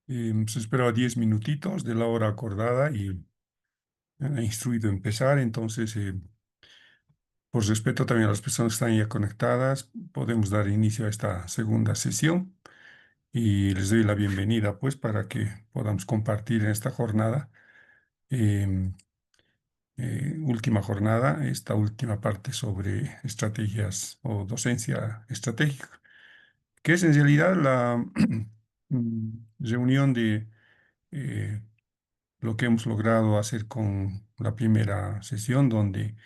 Se esperaba 10 minutitos de la hora acordada y me ha instruido empezar. Entonces, por respeto también a las personas que están ya conectadas, podemos dar inicio a esta segunda sesión y les doy la bienvenida, pues, para que podamos compartir en esta jornada, em, última jornada, esta última parte sobre estrategias o docencia estratégica, que es en realidad la reunión de eh, lo que hemos logrado hacer con la primera sesión, donde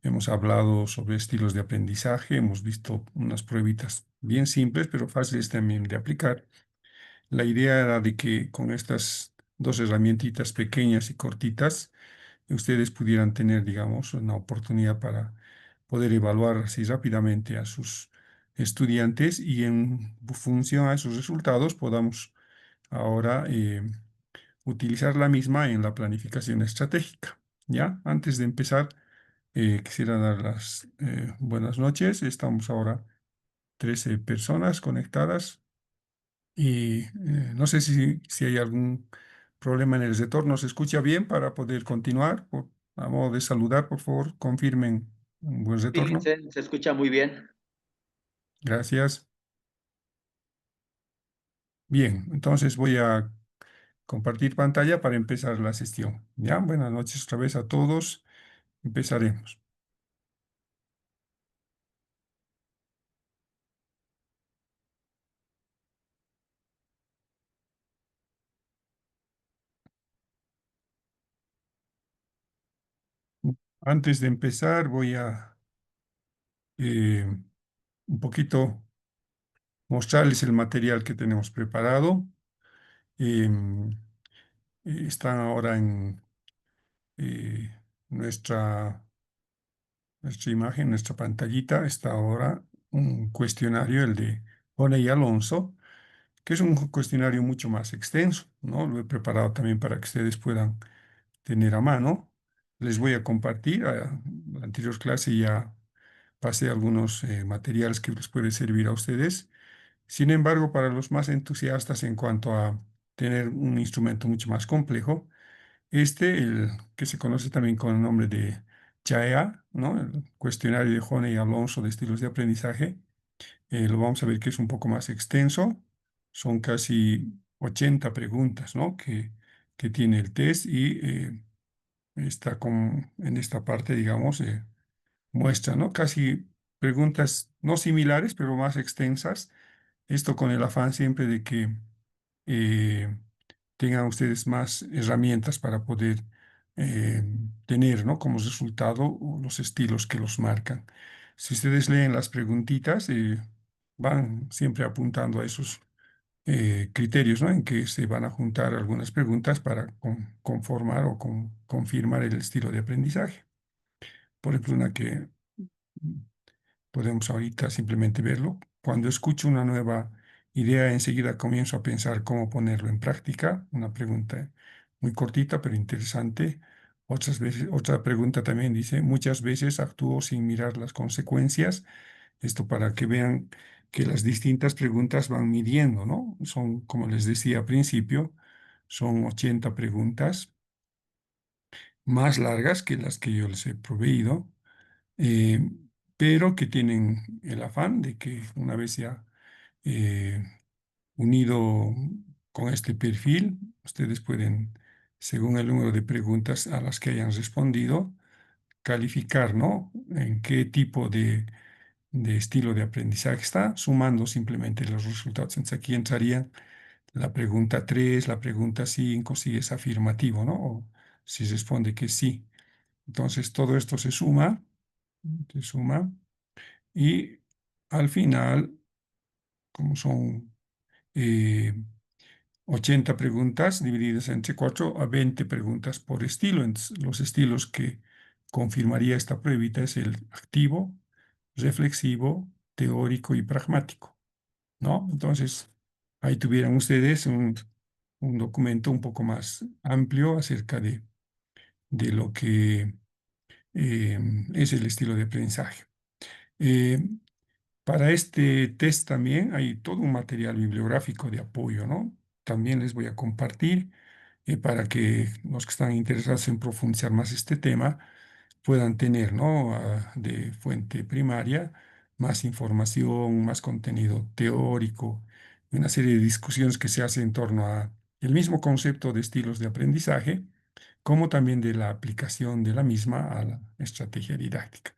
hemos hablado sobre estilos de aprendizaje, hemos visto unas pruebitas bien simples, pero fáciles también de aplicar. La idea era de que con estas dos herramientitas pequeñas y cortitas, ustedes pudieran tener, digamos, una oportunidad para poder evaluar así rápidamente a sus estudiantes y en función a esos resultados podamos ahora utilizar la misma en la planificación estratégica. ¿Ya? Antes de empezar, quisiera dar las buenas noches. Estamos ahora 13 personas conectadas y no sé si hay algún problema en el retorno. ¿Se escucha bien para poder continuar? A modo de saludar, por favor, confirmen un buen Sí, retorno. se escucha muy bien. Gracias. Bien, entonces voy a compartir pantalla para empezar la sesión. ¿Ya? Buenas noches otra vez a todos. Empezaremos. Antes de empezar, voy a eh, un poquito mostrarles el material que tenemos preparado. Em, Están ahora en eh, nuestra, nuestra imagen, nuestra pantallita, está ahora un cuestionario, el de Jone y Alonso, que es un cuestionario mucho más extenso, ¿no? Lo he preparado también para que ustedes puedan tener a mano. Les voy a compartir. A la anterior clase ya pasé algunos materiales que les puede servir a ustedes. Sin embargo, para los más entusiastas en cuanto a tener un instrumento mucho más complejo, el que se conoce también con el nombre de CHAEA, ¿no? El cuestionario de Jone y Alonso de estilos de aprendizaje, lo vamos a ver que es un poco más extenso. Son casi 80 preguntas, ¿no? Que tiene el test y está en esta parte, digamos, muestra, ¿no? Casi preguntas no similares, pero más extensas. Esto con el afán siempre de que eh, tengan ustedes más herramientas para poder eh, tener, ¿no? Como resultado los estilos que los marcan. Si ustedes leen las preguntitas, van siempre apuntando a esos criterios, ¿no? En que se van a juntar algunas preguntas para conformar o confirmar el estilo de aprendizaje. Por ejemplo, una que podemos ahorita simplemente verlo. Cuando escucho una nueva idea, enseguida comienzo a pensar cómo ponerlo en práctica. Una pregunta muy cortita, pero interesante. Otras veces, otra pregunta también dice, muchas veces actúo sin mirar las consecuencias. Esto para que vean que las distintas preguntas van midiendo, ¿no? Son, como les decía al principio, son 80 preguntas más largas que las que yo les he proveído, eh, pero que tienen el afán de que una vez ya eh, unido con este perfil, ustedes pueden, según el número de preguntas a las que hayan respondido, calificar, ¿no? En qué tipo de estilo de aprendizaje está, sumando simplemente los resultados. Entonces aquí entraría la pregunta 3, la pregunta 5 si es afirmativo, ¿no? O si responde que sí. Entonces todo esto se suma y al final, como son eh, 80 preguntas divididas entre 4 a 20 preguntas por estilo. Entonces, los estilos que confirmaría esta pruebita es el activo, reflexivo, teórico y pragmático, ¿no? Entonces, ahí tuvieran ustedes un documento un poco más amplio acerca de lo que eh, es el estilo de aprendizaje. Eh, para este test también hay todo un material bibliográfico de apoyo, ¿no? también les voy a compartir para que los que están interesados en profundizar más este tema puedan tener, ¿no? De fuente primaria más información, más contenido teórico, y una serie de discusiones que se hacen en torno a el mismo concepto de estilos de aprendizaje, como también de la aplicación de la misma a la estrategia didáctica.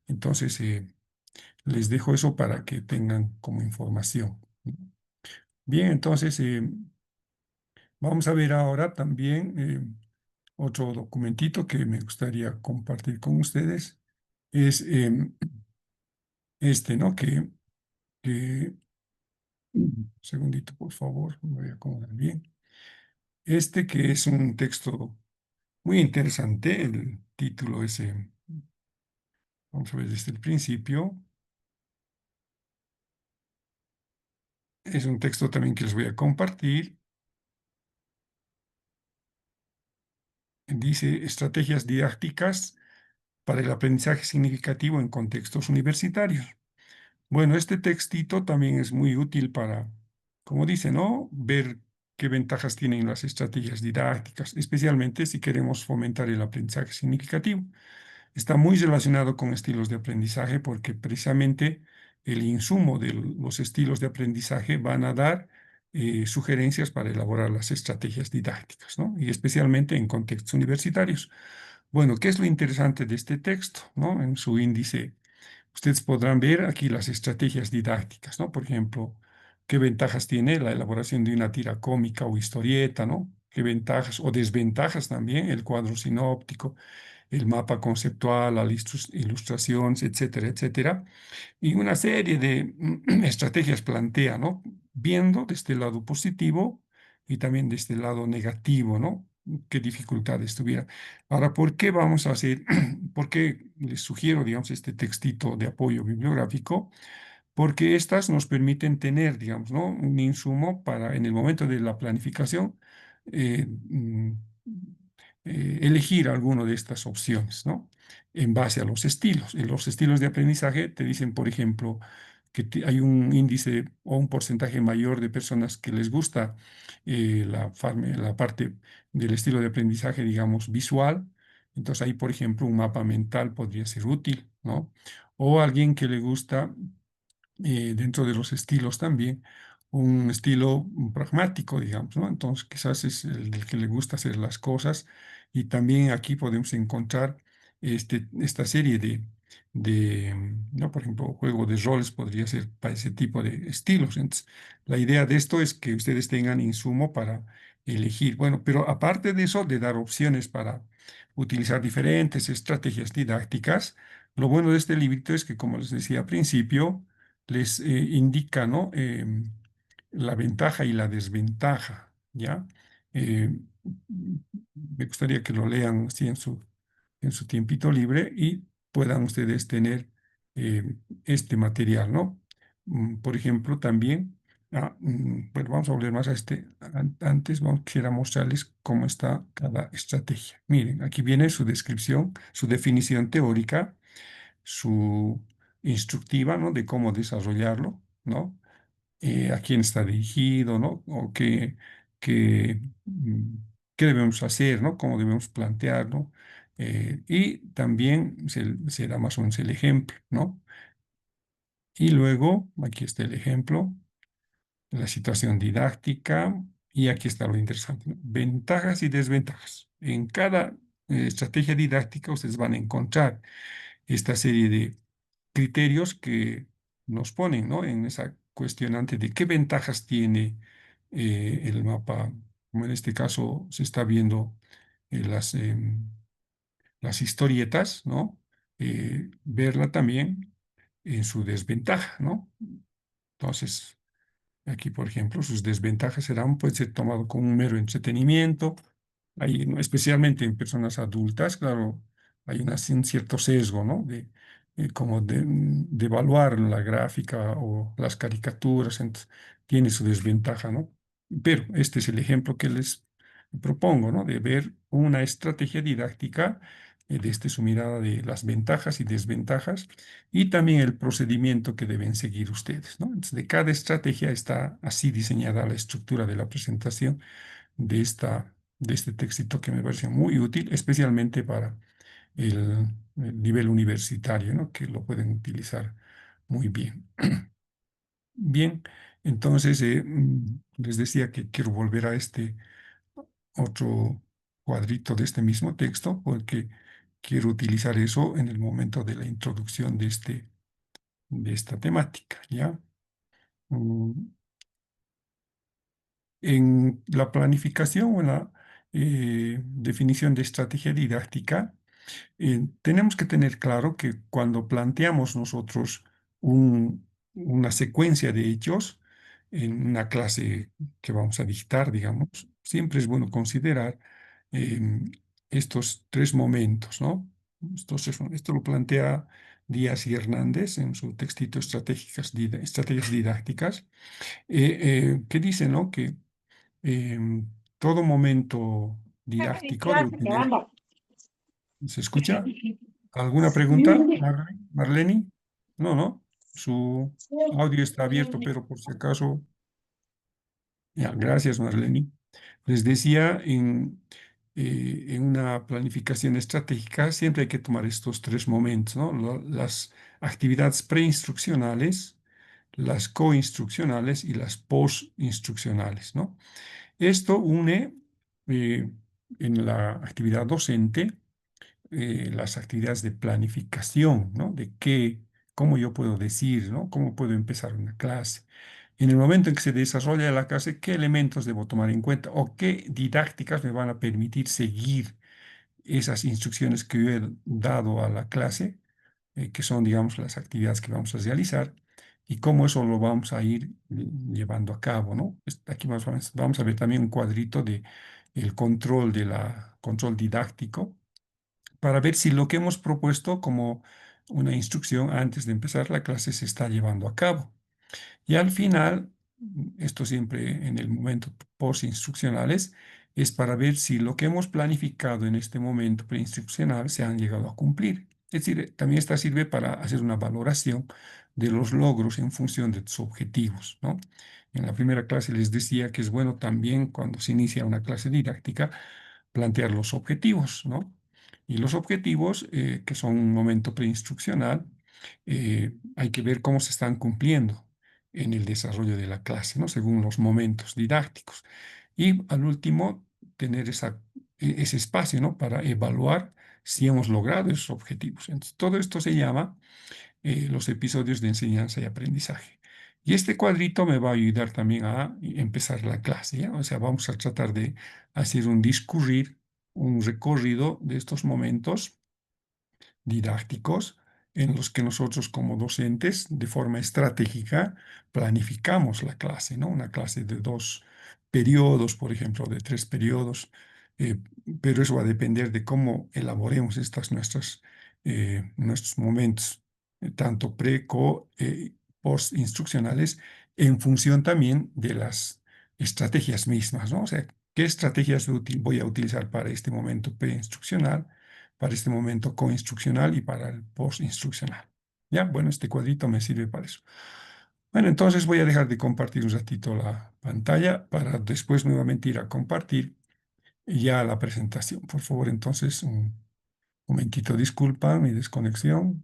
Entonces, les dejo eso para que tengan como información. Bien, entonces vamos a ver ahora también otro documentito que me gustaría compartir con ustedes. Es este, ¿no? Un segundito, por favor, me voy a acomodar bien. Este que es un texto muy interesante, el título es, vamos a ver desde el principio, es un texto también que les voy a compartir. Dice estrategias didácticas para el aprendizaje significativo en contextos universitarios. Bueno, este textito también es muy útil para, como dice, ¿no? Ver qué ventajas tienen las estrategias didácticas, especialmente si queremos fomentar el aprendizaje significativo. Está muy relacionado con estilos de aprendizaje porque precisamente el insumo de los estilos de aprendizaje van a dar sugerencias para elaborar las estrategias didácticas, ¿no? Y especialmente en contextos universitarios. Bueno, ¿qué es lo interesante de este texto, ¿no? En su índice, ustedes podrán ver aquí las estrategias didácticas, ¿no? Por ejemplo, qué ventajas tiene la elaboración de una tira cómica o historieta, ¿no? Qué ventajas o desventajas también, el cuadro sinóptico, el mapa conceptual, las ilustraciones, etcétera, etcétera. Y una serie de estrategias plantea, ¿no? Viendo desde el lado positivo y también desde el lado negativo, ¿no? Qué dificultades tuviera. Ahora, ¿por qué vamos a hacer, por qué les sugiero, digamos, este textito de apoyo bibliográfico? Porque estas nos permiten tener, digamos, ¿no? Un insumo para, en el momento de la planificación, elegir alguna de estas opciones, ¿no? En base a los estilos. En los estilos de aprendizaje te dicen, por ejemplo, que hay un índice o un porcentaje mayor de personas que les gusta la parte del estilo de aprendizaje, digamos, visual. Entonces ahí, por ejemplo, un mapa mental podría ser útil, ¿no? O alguien que le gusta dentro de los estilos también, un estilo pragmático, digamos, ¿no? Entonces, quizás es el del que le gusta hacer las cosas y también aquí podemos encontrar esta serie ¿no? Por ejemplo, juego de roles podría ser para ese tipo de estilos. Entonces, la idea de esto es que ustedes tengan insumo para elegir. Bueno, pero aparte de eso, de dar opciones para utilizar diferentes estrategias didácticas, lo bueno de este librito es que, como les decía al principio, les indica, ¿no? La ventaja y la desventaja, ¿ya? Eh, Me gustaría que lo lean así en su tiempito libre y puedan ustedes tener este material, ¿no? Por ejemplo, también, bueno, vamos a volver más a antes, quisiera mostrarles cómo está cada estrategia. Miren, aquí viene su descripción, su definición teórica, su instructiva, ¿no? De cómo desarrollarlo, ¿no? A quién está dirigido, ¿no? O qué debemos hacer, ¿no? Cómo debemos plantearlo. Y también se da más o menos el ejemplo, ¿no? Y luego, aquí está el ejemplo, la situación didáctica, y aquí está lo interesante, ¿no? Ventajas y desventajas. En cada estrategia didáctica ustedes van a encontrar esta serie de criterios que nos ponen, ¿no? En esa cuestionante de qué ventajas tiene el mapa, como en este caso se está viendo las historietas, ¿no? Verla también en su desventaja, ¿no? Entonces, aquí, por ejemplo, sus desventajas serán, puede ser tomado como un mero entretenimiento. Hay, ¿no? Especialmente en personas adultas, claro, hay un cierto sesgo, ¿no? Como de evaluar la gráfica o las caricaturas, entonces tiene su desventaja, ¿no? Pero este es el ejemplo que les propongo, ¿no? De ver una estrategia didáctica desde su mirada de las ventajas y desventajas y también el procedimiento que deben seguir ustedes, ¿no? Entonces, de cada estrategia está así diseñada la estructura de la presentación de este textito que me parece muy útil, especialmente para el nivel universitario, ¿no? Que lo pueden utilizar muy bien. Bien, entonces les decía que quiero volver a este otro cuadrito de este mismo texto porque quiero utilizar eso en el momento de la introducción de esta temática, ¿ya? Mm, En la planificación o en la definición de estrategia didáctica, tenemos que tener claro que cuando planteamos nosotros una secuencia de hechos en una clase que vamos a dictar, digamos, siempre es bueno considerar em, estos tres momentos, ¿no? Esto lo plantea Díaz y Hernández en su textito Estrategias Didácticas, que dice, ¿no? Que todo momento didáctico debe tener. ¿Se escucha? ¿Alguna pregunta, Marlene? No, no. Su audio está abierto, pero por si acaso. Ya, gracias, Marlene. Les decía, en una planificación estratégica siempre hay que tomar estos tres momentos, ¿no? Las actividades preinstruccionales, las coinstruccionales y las postinstruccionales, ¿no? Esto une en la actividad docente las actividades de planificación, ¿no? De qué, cómo yo puedo decir, ¿no? Cómo puedo empezar una clase. En el momento en que se desarrolla la clase, ¿qué elementos debo tomar en cuenta o qué didácticas me van a permitir seguir esas instrucciones que yo he dado a la clase, que son, digamos, las actividades que vamos a realizar y cómo eso lo vamos a ir llevando a cabo, ¿no? Aquí vamos a ver también un cuadrito de el control control didáctico para ver si lo que hemos propuesto como una instrucción antes de empezar la clase se está llevando a cabo. Y al final, esto siempre en el momento post-instruccionales, es para ver si lo que hemos planificado en este momento preinstruccional se han llegado a cumplir. Es decir, también esta sirve para hacer una valoración de los logros en función de tus objetivos, ¿no? En la primera clase les decía que es bueno también cuando se inicia una clase didáctica plantear los objetivos, ¿no? Y los objetivos, que son un momento preinstruccional, hay que ver cómo se están cumpliendo en el desarrollo de la clase, ¿no? Según los momentos didácticos. Y al último, tener ese espacio, ¿no? Para evaluar si hemos logrado esos objetivos. Entonces, todo esto se llama los episodios de enseñanza y aprendizaje. Y este cuadrito me va a ayudar también a empezar la clase, ¿ya? O sea, vamos a tratar de hacer un discurrir, un recorrido de estos momentos didácticos en los que nosotros como docentes de forma estratégica planificamos la clase, ¿no? Una clase de 2 periodos, por ejemplo, de 3 periodos, eh, pero eso va a depender de cómo elaboremos nuestros momentos, tanto pre, co, post instruccionales, en función también de las estrategias mismas, ¿no? O sea, ¿qué estrategias voy a utilizar para este momento preinstruccional, para este momento coinstruccional y para el postinstruccional? Ya, bueno, este cuadrito me sirve para eso. Bueno, entonces voy a dejar de compartir un ratito la pantalla para después nuevamente ir a compartir ya la presentación. Por favor, entonces, un momentito, disculpa mi desconexión.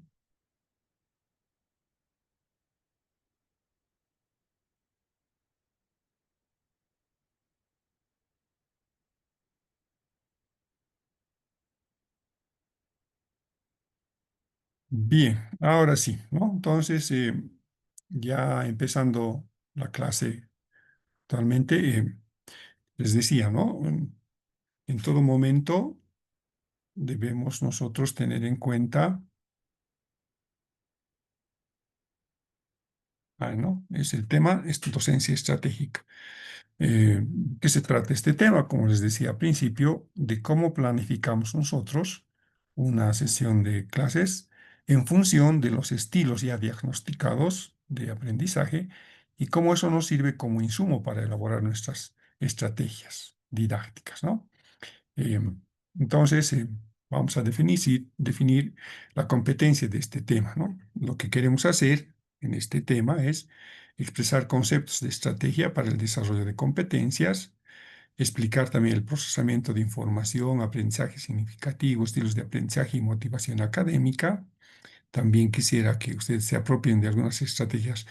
Bien, ahora sí, ¿no? Entonces, ya empezando la clase actualmente, les decía, ¿no? En todo momento debemos nosotros tener en cuenta, ¿no? Es el tema, es docencia estratégica. Eh, ¿Qué se trata este tema? Como les decía al principio, de cómo planificamos nosotros una sesión de clases en función de los estilos ya diagnosticados de aprendizaje y cómo eso nos sirve como insumo para elaborar nuestras estrategias didácticas, ¿no? Eh, entonces, vamos a definir la competencia de este tema, ¿no? Lo que queremos hacer en este tema es expresar conceptos de estrategia para el desarrollo de competencias, explicar también el procesamiento de información, aprendizaje significativo, estilos de aprendizaje y motivación académica. También quisiera que ustedes se apropien de algunas estrategias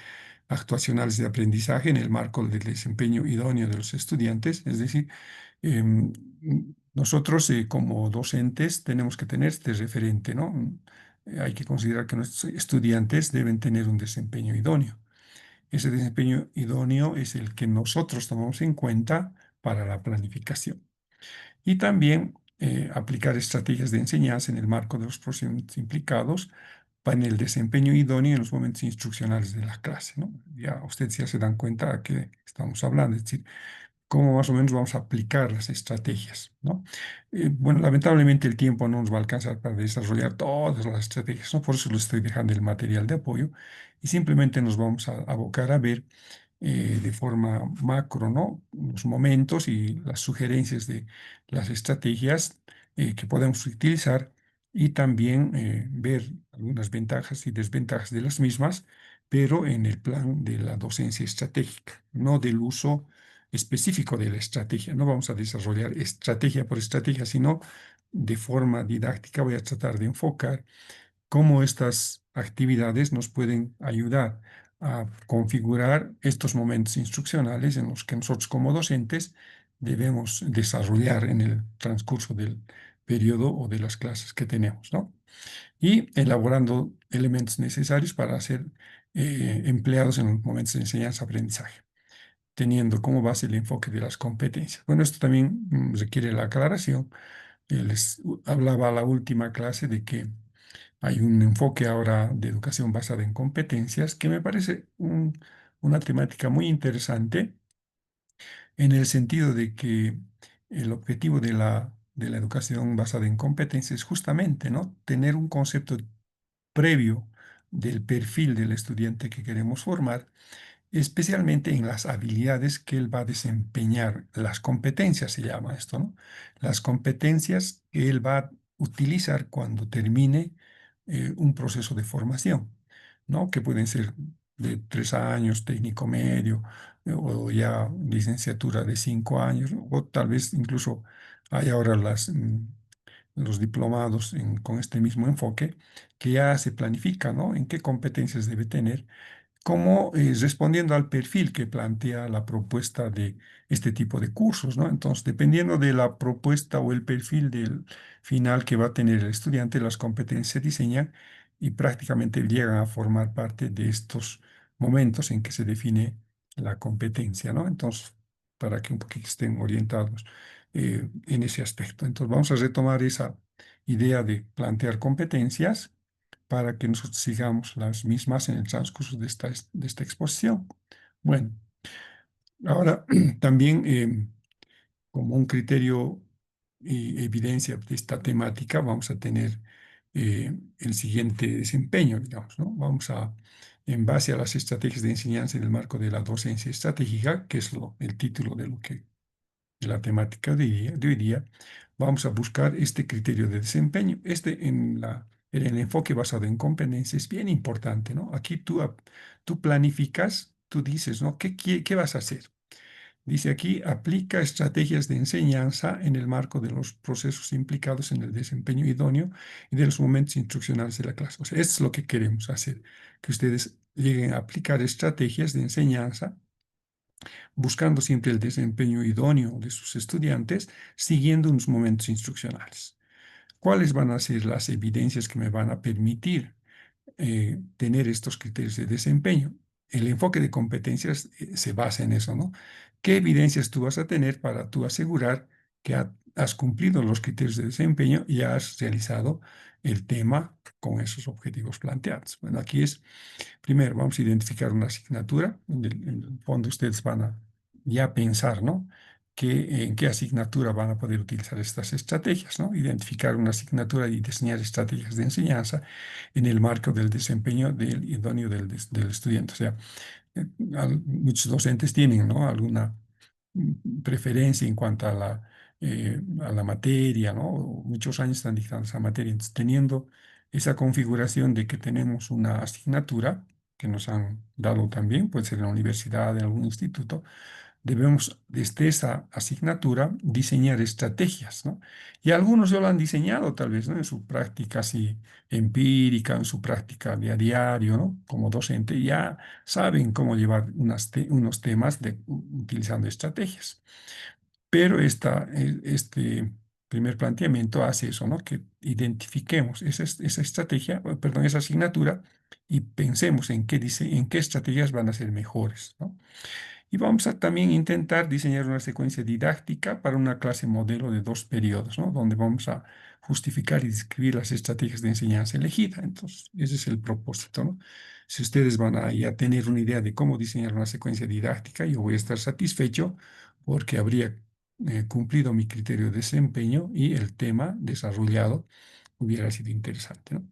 actuacionales de aprendizaje en el marco del desempeño idóneo de los estudiantes. Es decir, em, nosotros como docentes tenemos que tener este referente, ¿no? Hay que considerar que nuestros estudiantes deben tener un desempeño idóneo. Ese desempeño idóneo es el que nosotros tomamos en cuenta para la planificación. Y también aplicar estrategias de enseñanza en el marco de los procedimientos implicados en el desempeño idóneo en los momentos instruccionales de la clase, ¿no? Ya ustedes ya se dan cuenta a qué estamos hablando, es decir, cómo más o menos vamos a aplicar las estrategias, ¿no? Bueno, lamentablemente el tiempo no nos va a alcanzar para desarrollar todas las estrategias, ¿no? Por eso les estoy dejando el material de apoyo y simplemente nos vamos a abocar a ver de forma macro, ¿no? Los momentos y las sugerencias de las estrategias que podemos utilizar y también ver algunas ventajas y desventajas de las mismas, pero en el plan de la docencia estratégica, no del uso específico de la estrategia. No vamos a desarrollar estrategia por estrategia, sino de forma didáctica voy a tratar de enfocar cómo estas actividades nos pueden ayudar a configurar estos momentos instruccionales en los que nosotros como docentes debemos desarrollar en el transcurso del periodo o de las clases que tenemos, ¿no? Y elaborando elementos necesarios para ser empleados en los momentos de enseñanza-aprendizaje, teniendo como base el enfoque de las competencias. Bueno, esto también requiere la aclaración. Les hablaba la última clase de que hay un enfoque ahora de educación basada en competencias que me parece una temática muy interesante en el sentido de que el objetivo de la educación basada en competencias es justamente, ¿no? Tener un concepto previo del perfil del estudiante que queremos formar, especialmente en las habilidades que él va a desempeñar, las competencias se llama esto, ¿no? Las competencias que él va a utilizar cuando termine un proceso de formación, ¿no? Que pueden ser de 3 años, técnico medio, o ya licenciatura de 5 años, ¿no? O tal vez incluso hay ahora los diplomados con este mismo enfoque, que ya se planifica, ¿no? En qué competencias debe tener como respondiendo al perfil que plantea la propuesta de este tipo de cursos, ¿no? Entonces, dependiendo de la propuesta o el perfil del final que va a tener el estudiante, las competencias se diseñan y prácticamente llegan a formar parte de estos momentos en que se define la competencia, ¿no? Entonces, para que un poquito estén orientados en ese aspecto. Entonces, vamos a retomar esa idea de plantear competencias para que nosotros sigamos las mismas en el transcurso de esta exposición. Bueno, ahora también como un criterio y evidencia de esta temática vamos a tener el siguiente desempeño, digamos, ¿no? Vamos a, en base a las estrategias de enseñanza en el marco de la docencia estratégica, que es el título de lo que de la temática de hoy día, vamos a buscar este criterio de desempeño. Este en el enfoque basado en competencias es bien importante, ¿no? Aquí tú planificas, tú dices, ¿no? ¿Qué vas a hacer? Dice aquí, aplica estrategias de enseñanza en el marco de los procesos implicados en el desempeño idóneo y de los momentos instruccionales de la clase. O sea, esto es lo que queremos hacer, que ustedes lleguen a aplicar estrategias de enseñanza buscando siempre el desempeño idóneo de sus estudiantes, siguiendo unos momentos instruccionales. ¿Cuáles van a ser las evidencias que me van a permitir tener estos criterios de desempeño? El enfoque de competencias se basa en eso, ¿no? ¿Qué evidencias tú vas a tener para tú asegurar que has cumplido los criterios de desempeño y has realizado el tema con esos objetivos planteados? Bueno, aquí es primero, vamos a identificar una asignatura. En el fondo, ustedes van a ya pensar, ¿no? En qué asignatura van a poder utilizar estas estrategias, ¿no? Identificar una asignatura y diseñar estrategias de enseñanza en el marco del desempeño del idóneo del estudiante. O sea, muchos docentes tienen, ¿no? Alguna preferencia en cuanto a a la materia, ¿no? Muchos años están dictando esa materia. Entonces, teniendo esa configuración de que tenemos una asignatura que nos han dado también, puede ser en la universidad, en algún instituto, debemos desde esa asignatura diseñar estrategias, ¿no? Y algunos ya lo han diseñado tal vez, ¿no? En su práctica así empírica, en su práctica de a diario, ¿no? Como docente, ya saben cómo llevar unos temas utilizando estrategias. Pero este primer planteamiento hace eso, ¿no? Que identifiquemos esa estrategia, perdón, esa asignatura y pensemos en qué estrategias van a ser mejores, ¿no? Y vamos a también intentar diseñar una secuencia didáctica para una clase modelo de 2 periodos, ¿no? Donde vamos a justificar y describir las estrategias de enseñanza elegida. Entonces, ese es el propósito, ¿no? Si ustedes van a ya tener una idea de cómo diseñar una secuencia didáctica, yo voy a estar satisfecho porque habría cumplido mi criterio de desempeño y el tema desarrollado hubiera sido interesante, ¿no?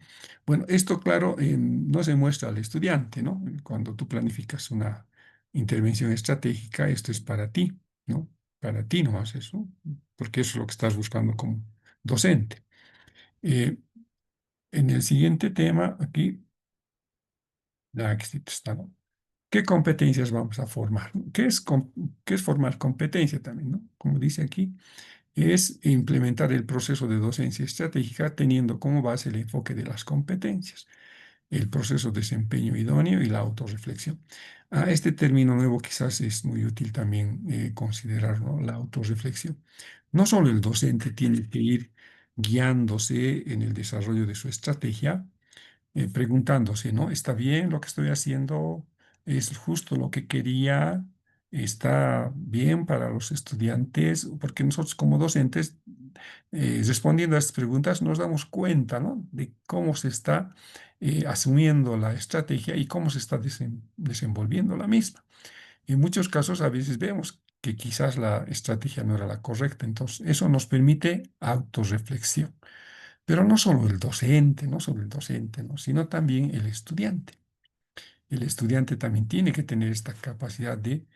Bueno, esto, claro, no se muestra al estudiante, ¿no? Cuando tú planificas una intervención estratégica, esto es para ti, ¿no? Para ti nomás eso, porque eso es lo que estás buscando como docente. Eh, en el siguiente tema, aquí, aquí sí está, ¿no? ¿Qué competencias vamos a formar? ¿Qué es formar competencia también, ¿no? Como dice aquí, es implementar el proceso de docencia estratégica teniendo como base el enfoque de las competencias, el proceso de desempeño idóneo y la autorreflexión. Este término nuevo quizás es muy útil también considerar, ¿no? La autorreflexión. No solo el docente tiene que ir guiándose en el desarrollo de su estrategia, preguntándose, ¿no? ¿Está bien lo que estoy haciendo? ¿Es justo lo que quería? ¿Está bien para los estudiantes? Porque nosotros como docentes, respondiendo a estas preguntas, nos damos cuenta, ¿no? De cómo se está asumiendo la estrategia y cómo se está desenvolviendo la misma. En muchos casos a veces vemos que quizás la estrategia no era la correcta, entonces eso nos permite autorreflexión. Pero no solo el docente, no solo el docente, ¿no? Sino también el estudiante. El estudiante también tiene que tener esta capacidad de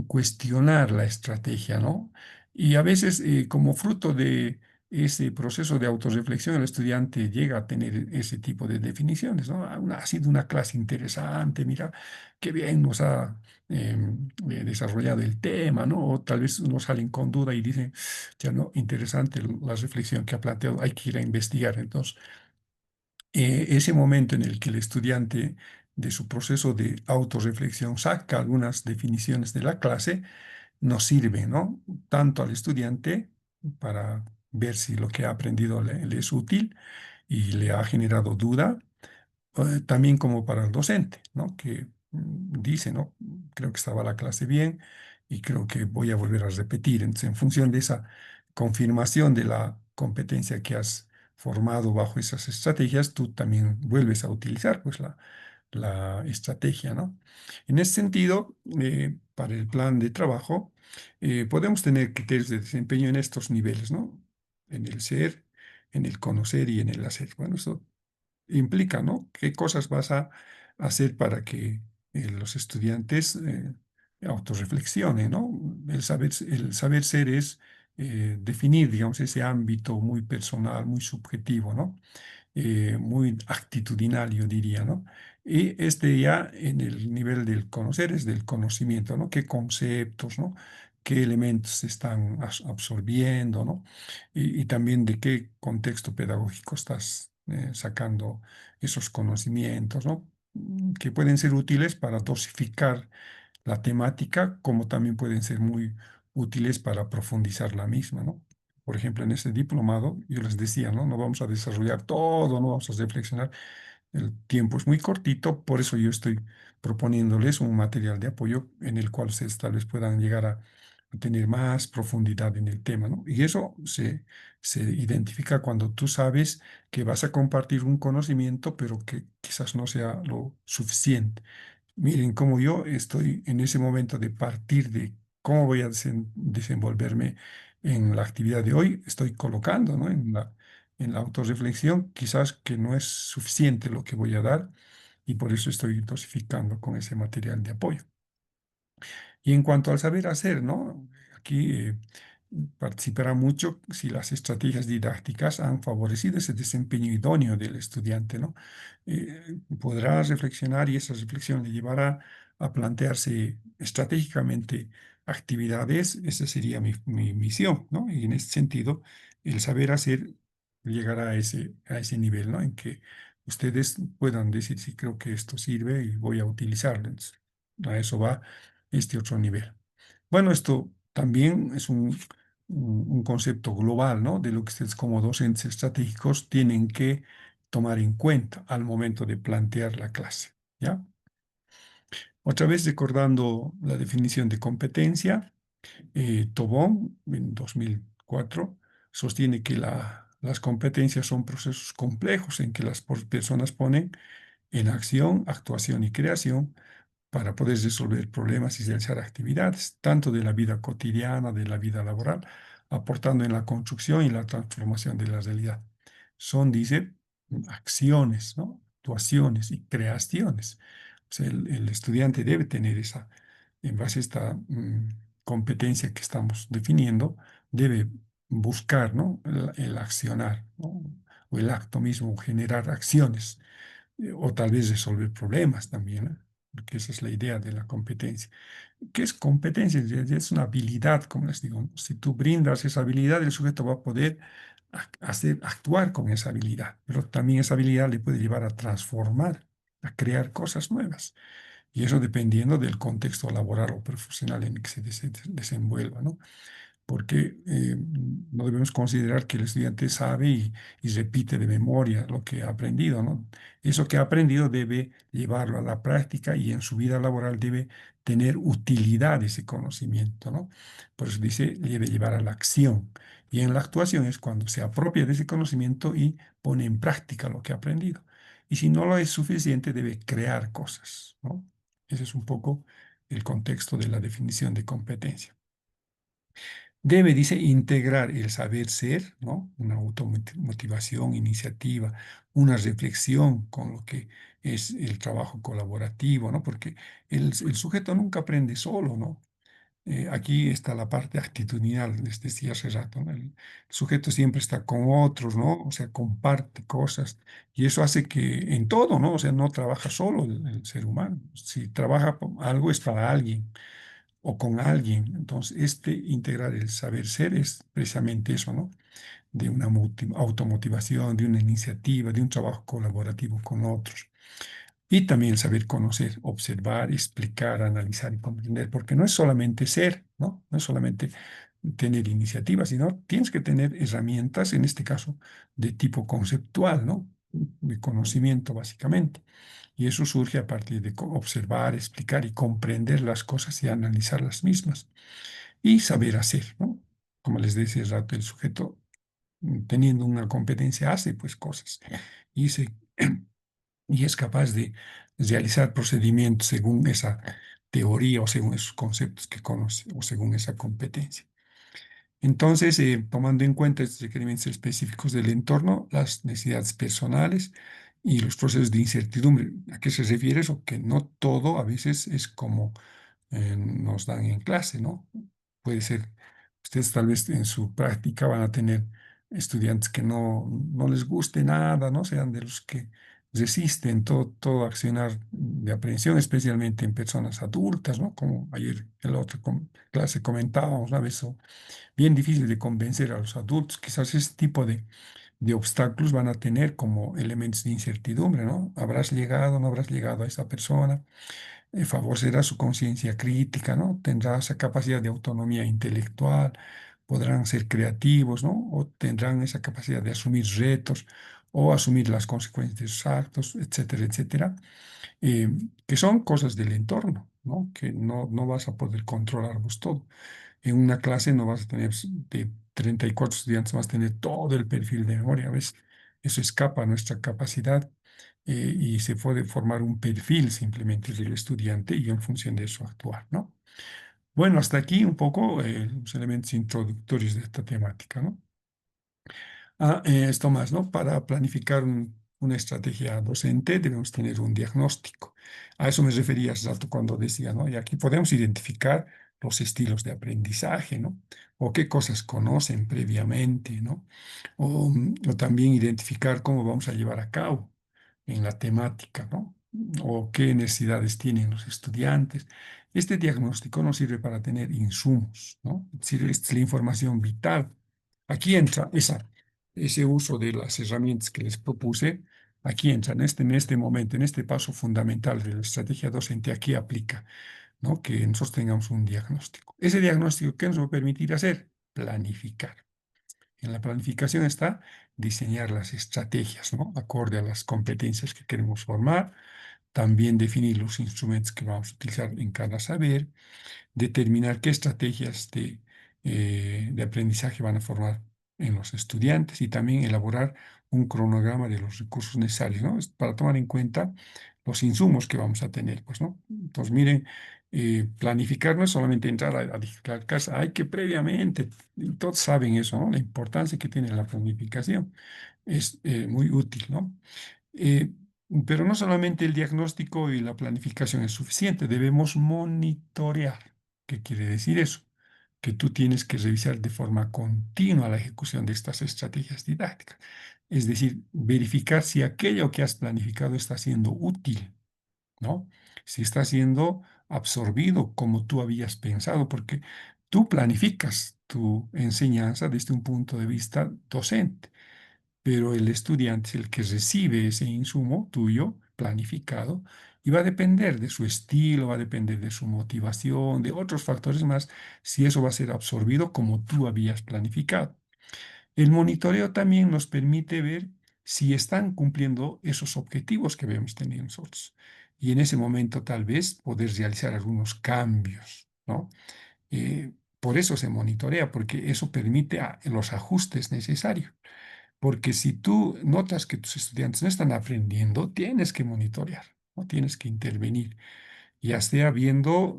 cuestionar la estrategia, ¿no? Y a veces, como fruto de ese proceso de autorreflexión, el estudiante llega a tener ese tipo de definiciones, ¿no? Ha sido una clase interesante, mira, qué bien nos ha desarrollado el tema, ¿no? O tal vez uno salen con duda y dicen, ya no, interesante la reflexión que ha planteado, hay que ir a investigar. Entonces, ese momento en el que el estudiante de su proceso de autorreflexión saca algunas definiciones de la clase, nos sirve, ¿no? Tanto al estudiante para ver si lo que ha aprendido le es útil y le ha generado duda, también como para el docente, ¿no? Que dice, ¿no? Creo que estaba la clase bien y creo que voy a volver a repetir. Entonces, en función de esa confirmación de la competencia que has formado bajo esas estrategias, tú también vuelves a utilizar, pues, la estrategia, ¿no? En ese sentido, para el plan de trabajo, podemos tener criterios de desempeño en estos niveles, ¿no? En el ser, en el conocer y en el hacer. Bueno, eso implica, ¿no? ¿Qué cosas vas a hacer para que los estudiantes autorreflexionen, ¿no? El saber ser es definir, digamos, ese ámbito muy personal, muy subjetivo, ¿no? Muy actitudinal, yo diría, ¿no? Y este ya en el nivel del conocer es del conocimiento, ¿no? ¿Qué conceptos, ¿no? ¿Qué elementos se están absorbiendo, ¿no? Y también de qué contexto pedagógico estás sacando esos conocimientos, ¿no? Que pueden ser útiles para dosificar la temática, como también pueden ser muy útiles para profundizar la misma, ¿no? Por ejemplo, en este diplomado, yo les decía, ¿no? No vamos a desarrollar todo, no vamos a reflexionar. El tiempo es muy cortito, por eso yo estoy proponiéndoles un material de apoyo en el cual ustedes tal vez puedan llegar a tener más profundidad en el tema, ¿no? Y eso se identifica cuando tú sabes que vas a compartir un conocimiento, pero que quizás no sea lo suficiente. Miren cómo yo estoy en ese momento de partir de cómo voy a desenvolverme en la actividad de hoy, estoy colocando, ¿no? En la autorreflexión, quizás que no es suficiente lo que voy a dar y por eso estoy dosificando con ese material de apoyo. Y en cuanto al saber hacer, ¿no? Aquí participará mucho si las estrategias didácticas han favorecido ese desempeño idóneo del estudiante, ¿no? Podrá reflexionar y esa reflexión le llevará a plantearse estratégicamente actividades. Esa sería mi misión, ¿no? Y en ese sentido, el saber hacer llegará a ese nivel, ¿no? En que ustedes puedan decir, sí, creo que esto sirve y voy a utilizarlo. Entonces, a eso va este otro nivel. Bueno, esto también es un concepto global, ¿no? De lo que ustedes como docentes estratégicos tienen que tomar en cuenta al momento de plantear la clase, ¿ya? Otra vez recordando la definición de competencia, Tobón, en 2004, sostiene que las competencias son procesos complejos en que las personas ponen en acción, actuación y creación para poder resolver problemas y realizar actividades, tanto de la vida cotidiana, de la vida laboral, aportando en la construcción y la transformación de la realidad. Son, dice, acciones, ¿no? Actuaciones y creaciones. O sea, el estudiante debe tener esa, en base a esta competencia que estamos definiendo, debe buscar, ¿no? El accionar, ¿no? O el acto mismo, generar acciones o tal vez resolver problemas también, ¿no? Porque esa es la idea de la competencia. ¿Qué es competencia? Es una habilidad, como les digo, ¿no? Si tú brindas esa habilidad, el sujeto va a poder actuar con esa habilidad, pero también esa habilidad le puede llevar a transformar, a crear cosas nuevas. Y eso dependiendo del contexto laboral o profesional en el que se desenvuelva, ¿no? Porque no debemos considerar que el estudiante sabe y repite de memoria lo que ha aprendido, ¿no? Eso que ha aprendido debe llevarlo a la práctica y en su vida laboral debe tener utilidad ese conocimiento, ¿no? Por eso dice, debe llevar a la acción. Y en la actuación es cuando se apropia de ese conocimiento y pone en práctica lo que ha aprendido. Y si no lo es suficiente, debe crear cosas, ¿no? Ese es un poco el contexto de la definición de competencia. Debe, dice, integrar el saber ser, ¿no? Una automotivación, iniciativa, una reflexión con lo que es el trabajo colaborativo, ¿no? Porque el sujeto nunca aprende solo, ¿no? Aquí está la parte actitudinal, les decía hace rato, ¿no? El sujeto siempre está con otros, ¿no? O sea, comparte cosas y eso hace que en todo, ¿no? O sea, no trabaja solo el ser humano. Si trabaja algo es para alguien o con alguien. Entonces, este integrar el saber ser es precisamente eso, ¿no? De una automotivación, de una iniciativa, de un trabajo colaborativo con otros. Y también el saber conocer, observar, explicar, analizar y comprender, porque no es solamente ser, ¿no? No es solamente tener iniciativa, sino tienes que tener herramientas, en este caso, de tipo conceptual, ¿no? De conocimiento, básicamente. Y eso surge a partir de observar, explicar y comprender las cosas y analizar las mismas. Y saber hacer, ¿no? Como les decía hace rato, el sujeto, teniendo una competencia, hace pues cosas y, y es capaz de realizar procedimientos según esa teoría o según esos conceptos que conoce o según esa competencia. Entonces, tomando en cuenta estos requerimientos específicos del entorno, las necesidades personales y los procesos de incertidumbre, ¿a qué se refiere eso? Que no todo a veces es como nos dan en clase, ¿no? Puede ser, ustedes tal vez en su práctica van a tener estudiantes que no les guste nada, ¿no? Sean de los que resisten todo accionar de aprehensión, especialmente en personas adultas, ¿no? Como ayer en la otra clase comentábamos, ¿no? Eso bien difícil de convencer a los adultos. Quizás ese tipo de obstáculos van a tener como elementos de incertidumbre, ¿no? ¿Habrás llegado, no habrás llegado a esa persona? Favorecerá su conciencia crítica, ¿no? Tendrá esa capacidad de autonomía intelectual, podrán ser creativos, ¿no? O tendrán esa capacidad de asumir retos o asumir las consecuencias de sus actos, etcétera, etcétera, eh, que son cosas del entorno, ¿no? Que no vas a poder controlar vos todo. En una clase no vas a tener de 34 estudiantes, vas a tener todo el perfil de memoria, ¿ves? Eso escapa a nuestra capacidad y se puede formar un perfil simplemente del estudiante y en función de eso actuar, ¿no? Bueno, hasta aquí un poco los elementos introductorios de esta temática, ¿no? Esto más, ¿no? Para planificar una estrategia docente debemos tener un diagnóstico. A eso me refería hace rato cuando decía, ¿no? Y aquí podemos identificar los estilos de aprendizaje, ¿no? o qué cosas conocen previamente, ¿no? O también identificar cómo vamos a llevar a cabo en la temática, ¿no? O qué necesidades tienen los estudiantes. Este diagnóstico nos sirve para tener insumos, ¿no? Es decir, es la información vital. Aquí entra ese uso de las herramientas que les propuse. Aquí entra en este momento, en este paso fundamental de la estrategia docente, aquí aplica, ¿no? Que nosotros tengamos un diagnóstico. Ese diagnóstico, ¿qué nos va a permitir hacer? Planificar. En la planificación está diseñar las estrategias, ¿no? Acorde a las competencias que queremos formar, también definir los instrumentos que vamos a utilizar en cada saber, determinar qué estrategias de aprendizaje van a formar en los estudiantes y también elaborar un cronograma de los recursos necesarios, ¿no? Es para tomar en cuenta los insumos que vamos a tener, pues, ¿no? Entonces, miren, planificar no es solamente entrar a edificar casa, hay que previamente, y todos saben eso, ¿no? La importancia que tiene la planificación es muy útil, ¿no? Eh, pero no solamente el diagnóstico y la planificación es suficiente, debemos monitorear. ¿Qué quiere decir eso? Que tú tienes que revisar de forma continua la ejecución de estas estrategias didácticas. Es decir, verificar si aquello que has planificado está siendo útil, ¿no? Si está siendo absorbido como tú habías pensado, porque tú planificas tu enseñanza desde un punto de vista docente, pero el estudiante es el que recibe ese insumo tuyo planificado y va a depender de su estilo, va a depender de su motivación, de otros factores más, si eso va a ser absorbido como tú habías planificado. El monitoreo también nos permite ver si están cumpliendo esos objetivos que habíamos tenido nosotros. Y en ese momento tal vez poder realizar algunos cambios, ¿no? Por eso se monitorea, porque eso permite los ajustes necesarios. Porque si tú notas que tus estudiantes no están aprendiendo, tienes que monitorear, ¿no? Tienes que intervenir, ya sea viendo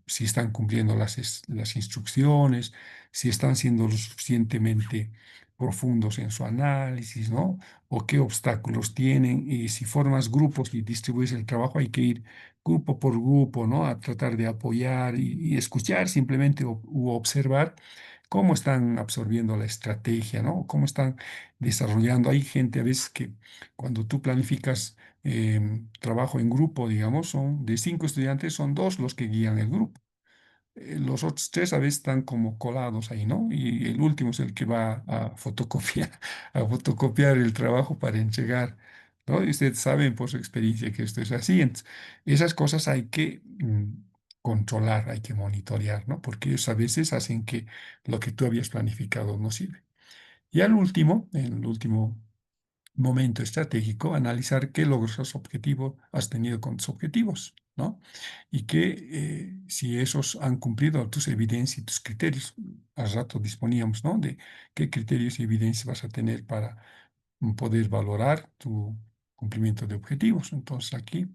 si están cumpliendo las instrucciones, si están siendo lo suficientemente profundos en su análisis, ¿no? O qué obstáculos tienen. Y si formas grupos y distribuyes el trabajo, hay que ir grupo por grupo, ¿no? A tratar de apoyar y escuchar simplemente u observar cómo están absorbiendo la estrategia, ¿no? Cómo están desarrollando. Hay gente a veces que cuando tú planificas trabajo en grupo, digamos, son de 5 estudiantes, son dos los que guían el grupo. Los otros tres a veces están como colados ahí, ¿no? Y el último es el que va a fotocopiar, a fotocopiar el trabajo para entregar, ¿no? Y ustedes saben por su experiencia que esto es así. Entonces, esas cosas hay que controlar, hay que monitorear, ¿no? Porque ellos a veces hacen que lo que tú habías planificado no sirve. Y al último, en el último momento estratégico, analizar qué logros objetivos has tenido con tus objetivos, ¿no? Y que si esos han cumplido tus evidencias y tus criterios. Al rato disponíamos, ¿no? De qué criterios y evidencias vas a tener para poder valorar tu cumplimiento de objetivos. Entonces aquí,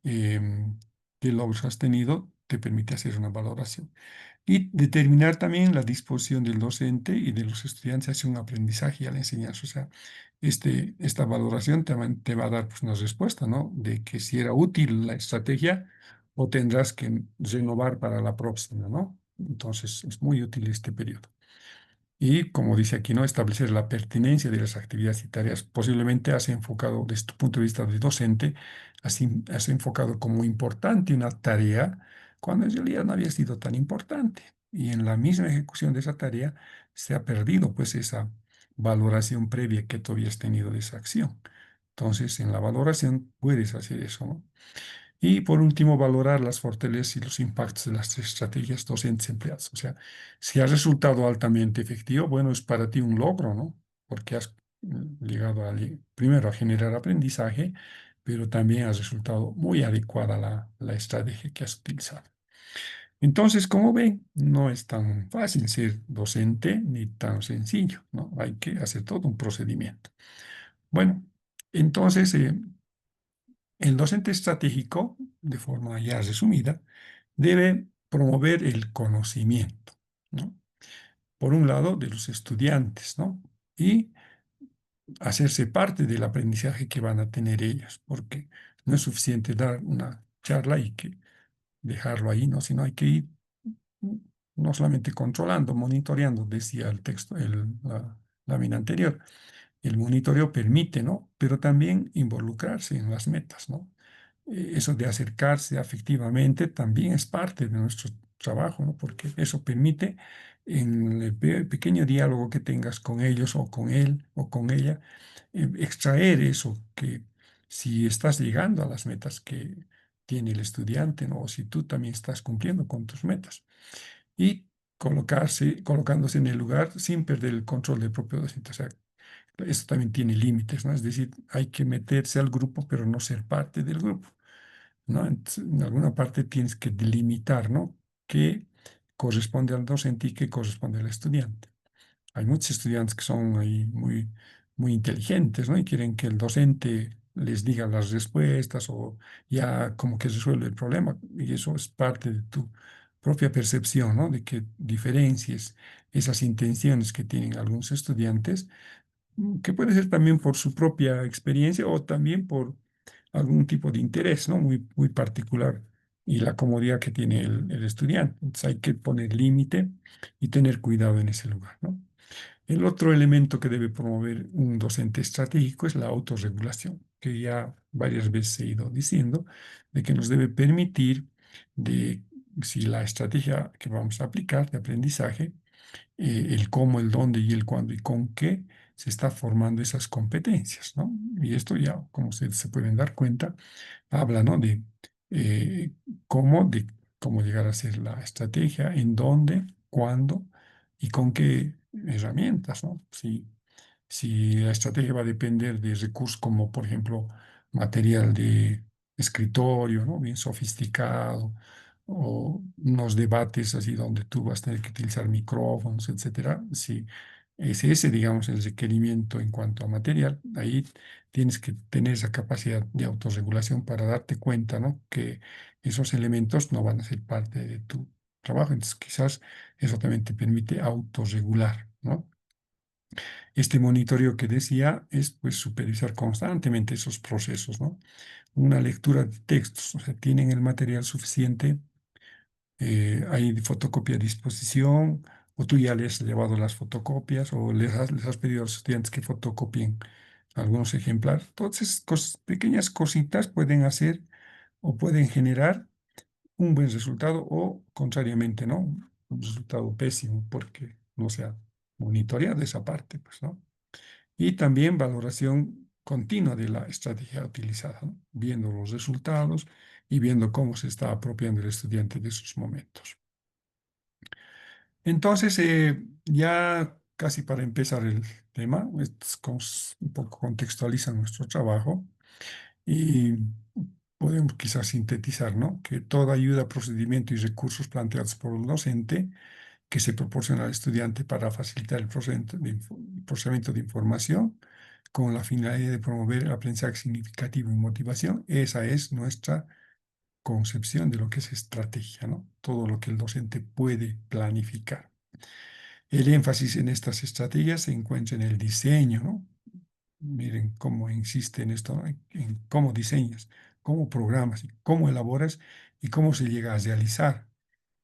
qué logros has tenido te permite hacer una valoración. Y determinar también la disposición del docente y de los estudiantes hacia un aprendizaje y a la enseñanza. O sea, esta valoración te va a dar pues, una respuesta, ¿no? De que si era útil la estrategia o tendrás que renovar para la próxima, ¿no? Entonces, es muy útil este periodo. Y como dice aquí, ¿no? Establecer la pertinencia de las actividades y tareas. Posiblemente has enfocado, desde tu punto de vista de docente, has enfocado como importante una tarea cuando en realidad no había sido tan importante. Y en la misma ejecución de esa tarea se ha perdido pues esa valoración previa que tú habías tenido de esa acción. Entonces, en la valoración puedes hacer eso, ¿no? Y por último, valorar las fortalezas y los impactos de las estrategias docentes empleadas. O sea, si ha resultado altamente efectivo, bueno, es para ti un logro, ¿no? Porque has llegado primero a generar aprendizaje, pero también has resultado muy adecuada la estrategia que has utilizado. Entonces, como ven, no es tan fácil ser docente ni tan sencillo, ¿no? Hay que hacer todo un procedimiento. Bueno, entonces, el docente estratégico, de forma ya resumida, debe promover el conocimiento, ¿no? Por un lado, de los estudiantes, ¿no? Y hacerse parte del aprendizaje que van a tener ellos, porque no es suficiente dar una charla y que dejarlo ahí, ¿no? Sino hay que ir no solamente controlando, monitoreando, decía el texto, la lámina anterior. El monitoreo permite, ¿no? Pero también involucrarse en las metas, ¿no? Eso de acercarse afectivamente también es parte de nuestro trabajo, ¿no? Porque eso permite en el pequeño diálogo que tengas con ellos o con él o con ella, extraer eso que si estás llegando a las metas que tiene el estudiante, ¿no? O si tú también estás cumpliendo con tus metas y colocándose en el lugar sin perder el control del propio docente. O sea, eso también tiene límites, ¿no? Es decir, hay que meterse al grupo, pero no ser parte del grupo, ¿no? Entonces, en alguna parte tienes que delimitar, ¿no? ¿Qué corresponde al docente y qué corresponde al estudiante? Hay muchos estudiantes que son ahí muy inteligentes, ¿no? Y quieren que el docente les diga las respuestas o ya como que resuelve el problema. Y eso es parte de tu propia percepción, ¿no? De que diferencies esas intenciones que tienen algunos estudiantes, que puede ser también por su propia experiencia o también por algún tipo de interés, ¿no? Muy particular y la comodidad que tiene el estudiante. Entonces hay que poner límite y tener cuidado en ese lugar, ¿no? El otro elemento que debe promover un docente estratégico es la autorregulación, que ya varias veces he ido diciendo, de que nos debe permitir de si la estrategia que vamos a aplicar de aprendizaje, el cómo, el dónde y el cuándo y con qué se está formando esas competencias, ¿no? Y esto ya, como ustedes se pueden dar cuenta, habla, ¿no? Eh, de cómo llegar a ser la estrategia, en dónde, cuándo y con qué herramientas, ¿no? Si la estrategia va a depender de recursos como, por ejemplo, material de escritorio, ¿no? Bien sofisticado, o unos debates así donde tú vas a tener que utilizar micrófonos, etcétera. Si es ese, digamos, el requerimiento en cuanto a material, ahí tienes que tener esa capacidad de autorregulación para darte cuenta, ¿no? Que esos elementos no van a ser parte de tu trabajo. Entonces, quizás eso también te permite autorregular, ¿no? Este monitoreo que decía es, pues, supervisar constantemente esos procesos, ¿no? Una lectura de textos, o sea, tienen el material suficiente, hay fotocopia a disposición, o tú ya les has llevado las fotocopias, o les has pedido a los estudiantes que fotocopien algunos ejemplares. Entonces, pequeñas cositas pueden hacer o pueden generar un buen resultado o, contrariamente, ¿no? Un resultado pésimo porque no se ha monitoreado esa parte, pues, ¿no? Y también valoración continua de la estrategia utilizada, ¿no? Viendo los resultados y viendo cómo se está apropiando el estudiante de sus momentos. Entonces, ya casi para empezar el tema, un poco contextualiza nuestro trabajo y podemos quizás sintetizar, ¿no? Que toda ayuda, procedimiento y recursos planteados por el docente que se proporciona al estudiante para facilitar el procesamiento de información con la finalidad de promover el aprendizaje significativo y motivación. Esa es nuestra concepción de lo que es estrategia, ¿no? Todo lo que el docente puede planificar. El énfasis en estas estrategias se encuentra en el diseño, ¿no? Miren cómo insiste en esto, ¿no? En cómo diseñas, cómo programas, cómo elaboras y cómo se llega a realizar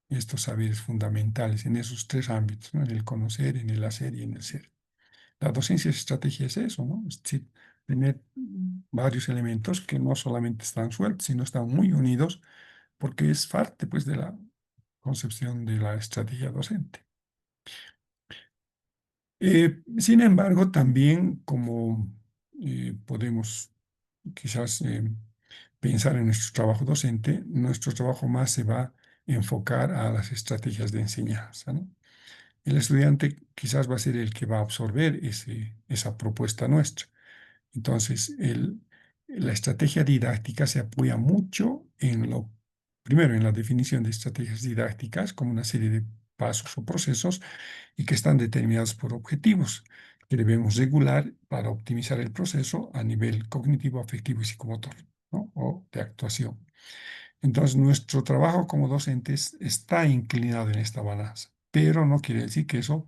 estos saberes fundamentales en esos tres ámbitos, ¿no? En el conocer, en el hacer y en el ser. La docencia de estrategia es eso, ¿no? Es decir, tener varios elementos que no solamente están sueltos, sino están muy unidos, porque es parte, pues, de la concepción de la estrategia docente. Sin embargo, también como podemos quizás pensar en nuestro trabajo docente, nuestro trabajo más se va a enfocar a las estrategias de enseñanza, ¿no? El estudiante quizás va a ser el que va a absorber esa propuesta nuestra. Entonces, la estrategia didáctica se apoya mucho primero, en la definición de estrategias didácticas como una serie de pasos o procesos y que están determinados por objetivos que debemos regular para optimizar el proceso a nivel cognitivo, afectivo y psicomotor, ¿no? O de actuación. Entonces, nuestro trabajo como docentes está inclinado en esta balanza, pero no quiere decir que eso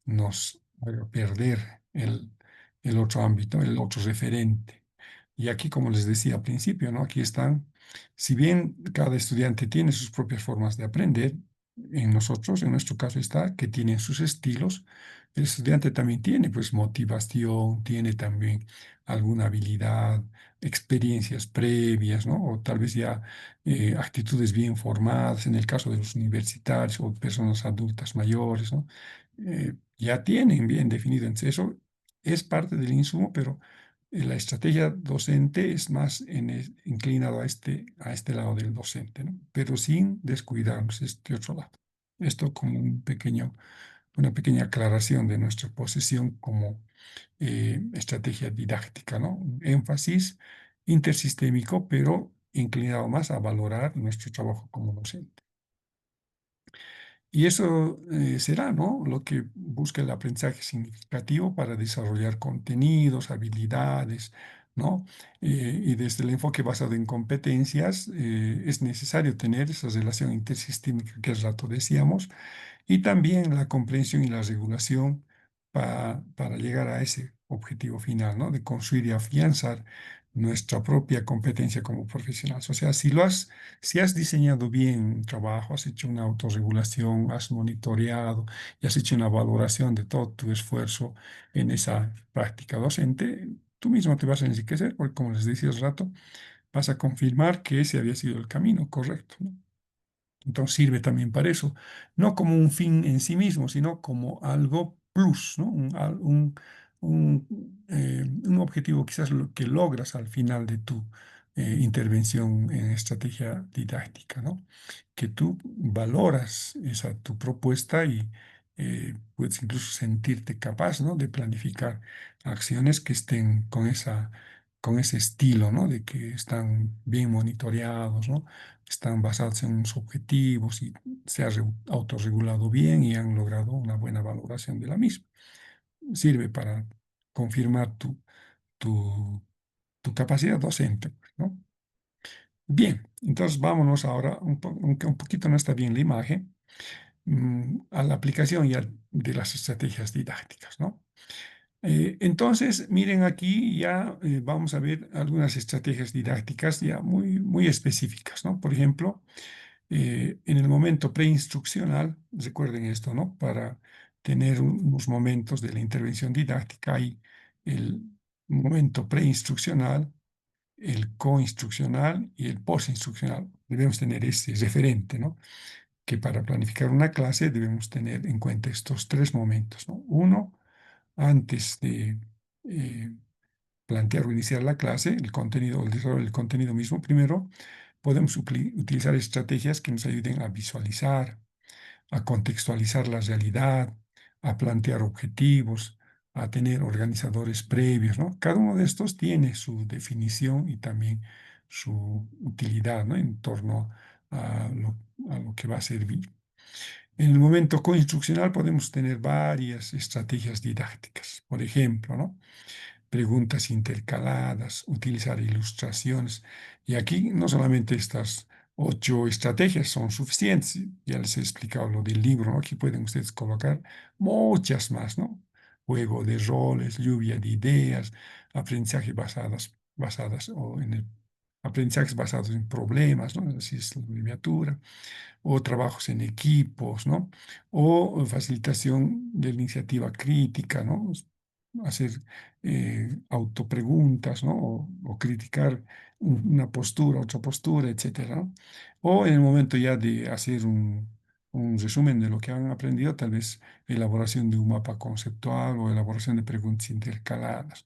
nos haga perder el otro ámbito, el otro referente. Y aquí, como les decía al principio, ¿no? Aquí están, si bien cada estudiante tiene sus propias formas de aprender, en nosotros, en nuestro caso está, que tienen sus estilos. El estudiante también tiene pues motivación, tiene también alguna habilidad, experiencias previas, ¿no? O tal vez ya actitudes bien formadas, en el caso de los universitarios o personas adultas mayores, ¿no? Ya tienen bien definido. Entonces, eso es parte del insumo, pero la estrategia docente es más inclinado a este lado del docente, ¿no? Pero sin descuidarnos este otro lado. Esto como una pequeña aclaración de nuestra posición como estrategia didáctica, ¿no? Un énfasis intersistémico, pero inclinado más a valorar nuestro trabajo como docente. Y eso será, ¿no? Lo que busca el aprendizaje significativo para desarrollar contenidos, habilidades, ¿no? Y desde el enfoque basado en competencias, es necesario tener esa relación intersistémica que al rato decíamos, y también la comprensión y la regulación para llegar a ese objetivo final, ¿no? De construir y afianzar nuestra propia competencia como profesionales. O sea, si has diseñado bien un trabajo, has hecho una autorregulación, has monitoreado y has hecho una valoración de todo tu esfuerzo en esa práctica docente, tú mismo te vas a enriquecer, porque como les decía hace rato, vas a confirmar que ese había sido el camino correcto, ¿no? Entonces sirve también para eso, no como un fin en sí mismo, sino como algo plus, ¿no? Un objetivo quizás que logras al final de tu intervención en estrategia didáctica, ¿no? Que tú valoras esa tu propuesta y puedes incluso sentirte capaz, ¿no? De planificar acciones que estén con ese estilo, ¿no? De que están bien monitoreados, ¿no? Están basados en unos objetivos y se ha autorregulado bien y han logrado una buena valoración de la misma. Sirve para confirmar tu, tu capacidad docente, pues, ¿no? Bien, entonces vámonos ahora, aunque un poquito no está bien la imagen, a la aplicación ya de las estrategias didácticas, ¿no? Entonces, miren aquí ya vamos a ver algunas estrategias didácticas ya muy específicas, ¿no? Por ejemplo, en el momento preinstruccional, recuerden esto, ¿no? Para tener unos momentos de la intervención didáctica hay el momento preinstruccional, el coinstruccional y el postinstruccional. Debemos tener este referente, ¿no? Que para planificar una clase debemos tener en cuenta estos tres momentos, ¿no? Uno, antes de eh, plantear o iniciar la clase, el contenido, el desarrollo del contenido mismo, primero podemos utilizar estrategias que nos ayuden a visualizar, a contextualizar la realidad, a plantear objetivos, a tener organizadores previos, ¿no? Cada uno de estos tiene su definición y también su utilidad, ¿no? En torno a a lo que va a servir. En el momento coinstruccional podemos tener varias estrategias didácticas. Por ejemplo, ¿no? Preguntas intercaladas, utilizar ilustraciones. Y aquí no solamente estas 8 estrategias son suficientes, ya les he explicado lo del libro, ¿no? Aquí pueden ustedes colocar muchas más, ¿no? Juego de roles, lluvia de ideas, aprendizaje basadas o en aprendizajes basados en problemas, ¿no? Así es la abreviatura, o trabajos en equipos, ¿no? O facilitación de la iniciativa crítica, ¿no? Hacer autopreguntas, ¿no? O criticar una postura, otra postura, etcétera, ¿no? O en el momento ya de hacer un resumen de lo que han aprendido, tal vez elaboración de un mapa conceptual o elaboración de preguntas intercaladas.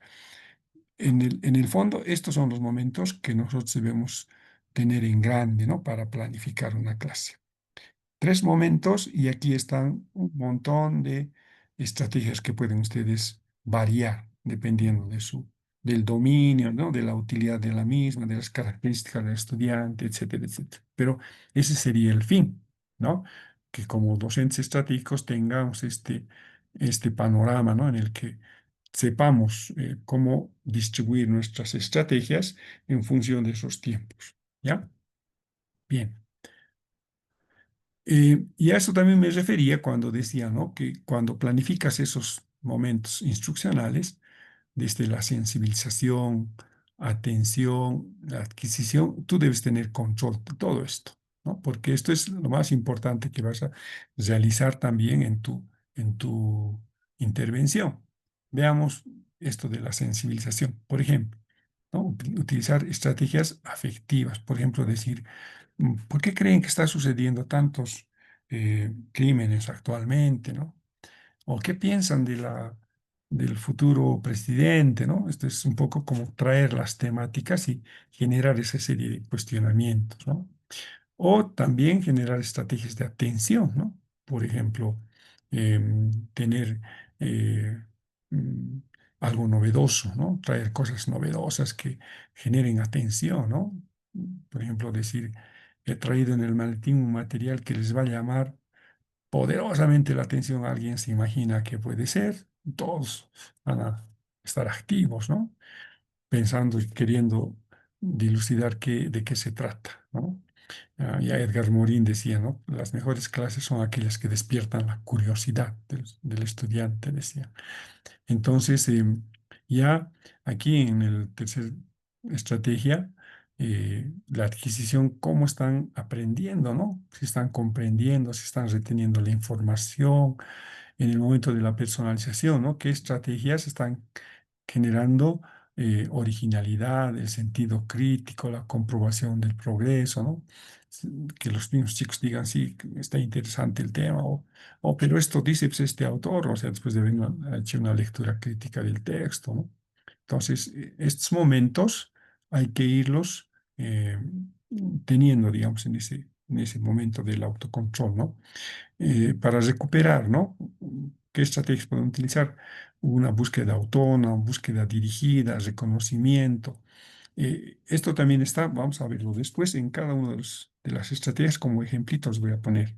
En el fondo, estos son los momentos que nosotros debemos tener en grande, ¿no? Para planificar una clase. 3 momentos y aquí están un montón de estrategias que pueden ustedes variar dependiendo del dominio, ¿no? De la utilidad de la misma, de las características del estudiante, etcétera, etcétera. Pero ese sería el fin, ¿no? Que como docentes estratégicos tengamos este panorama, ¿no? En el que sepamos cómo distribuir nuestras estrategias en función de esos tiempos, ¿ya? Bien. Y a eso también me refería cuando decía, ¿no? Que cuando planificas esos momentos instruccionales, desde la sensibilización, atención, la adquisición, tú debes tener control de todo esto, ¿no? Porque esto es lo más importante que vas a realizar también en tu intervención. Veamos esto de la sensibilización. Por ejemplo, ¿no? Utilizar estrategias afectivas. Por ejemplo, decir, ¿por qué creen que está sucediendo tantos crímenes actualmente, ¿no? ¿O qué piensan del futuro presidente, ¿no? Esto es un poco como traer las temáticas y generar esa serie de cuestionamientos, ¿no? O también generar estrategias de atención, ¿no? Por ejemplo, tener eh, mm, algo novedoso, ¿no? Traer cosas novedosas que generen atención, ¿no? Por ejemplo, decir, he traído en el maletín un material que les va a llamar poderosamente la atención. Alguien se imagina que puede ser, todos van a estar activos, ¿no? Pensando y queriendo dilucidar de qué se trata, ¿no? Ya Edgar Morin decía, ¿no? Las mejores clases son aquellas que despiertan la curiosidad del estudiante, decía. Entonces, ya aquí en el tercer estrategia, la adquisición, cómo están aprendiendo, ¿no? Si están comprendiendo, si están reteniendo la información en el momento de la personalización, ¿no? ¿Qué estrategias están generando originalidad, el sentido crítico, la comprobación del progreso, ¿no? Que los mismos chicos digan, sí, que está interesante el tema, o pero esto dice pues, este autor, o sea, después de haber hecho una lectura crítica del texto, ¿no? Entonces, estos momentos hay que irlos eh, teniendo, digamos, en ese momento del autocontrol, ¿no? Para recuperar, ¿no? ¿Qué estrategias podemos utilizar? Una búsqueda autónoma, búsqueda dirigida, reconocimiento. Esto también está, vamos a verlo después, en cada una de las estrategias como ejemplitos voy a poner.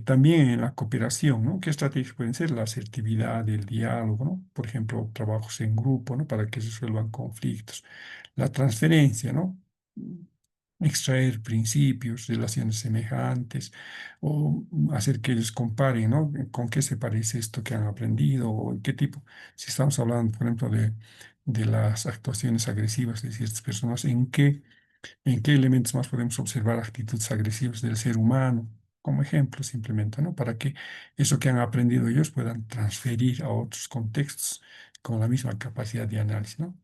También en la cooperación, ¿no? ¿Qué estrategias pueden ser? La asertividad, el diálogo, ¿no? Por ejemplo, trabajos en grupo, ¿no? Para que se resuelvan conflictos. La transferencia, ¿no? Extraer principios, relaciones semejantes, o hacer que ellos comparen, ¿no? ¿Con qué se parece esto que han aprendido? ¿O en qué tipo? Si estamos hablando, por ejemplo, de las actuaciones agresivas de ciertas personas, en qué elementos más podemos observar actitudes agresivas del ser humano? Como ejemplo, simplemente, ¿no? Para que eso que han aprendido ellos puedan transferir a otros contextos con la misma capacidad de análisis, ¿no?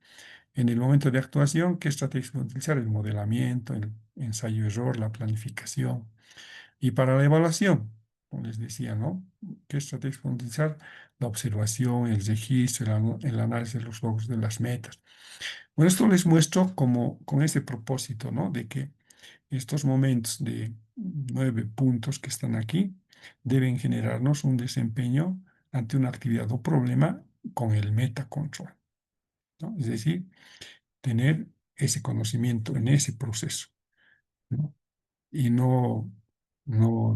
En el momento de actuación, ¿qué estrategias podemos utilizar? El modelamiento, el ensayo-error, la planificación. Y para la evaluación, como les decía, ¿no? ¿Qué estrategias podemos utilizar? La observación, el registro, el análisis de los logros de las metas. Bueno, esto les muestro como con ese propósito, ¿no? De que estos momentos de 9 puntos que están aquí deben generarnos un desempeño ante una actividad o problema con el metacontrol, ¿no? Es decir, tener ese conocimiento en ese proceso, ¿no? Y no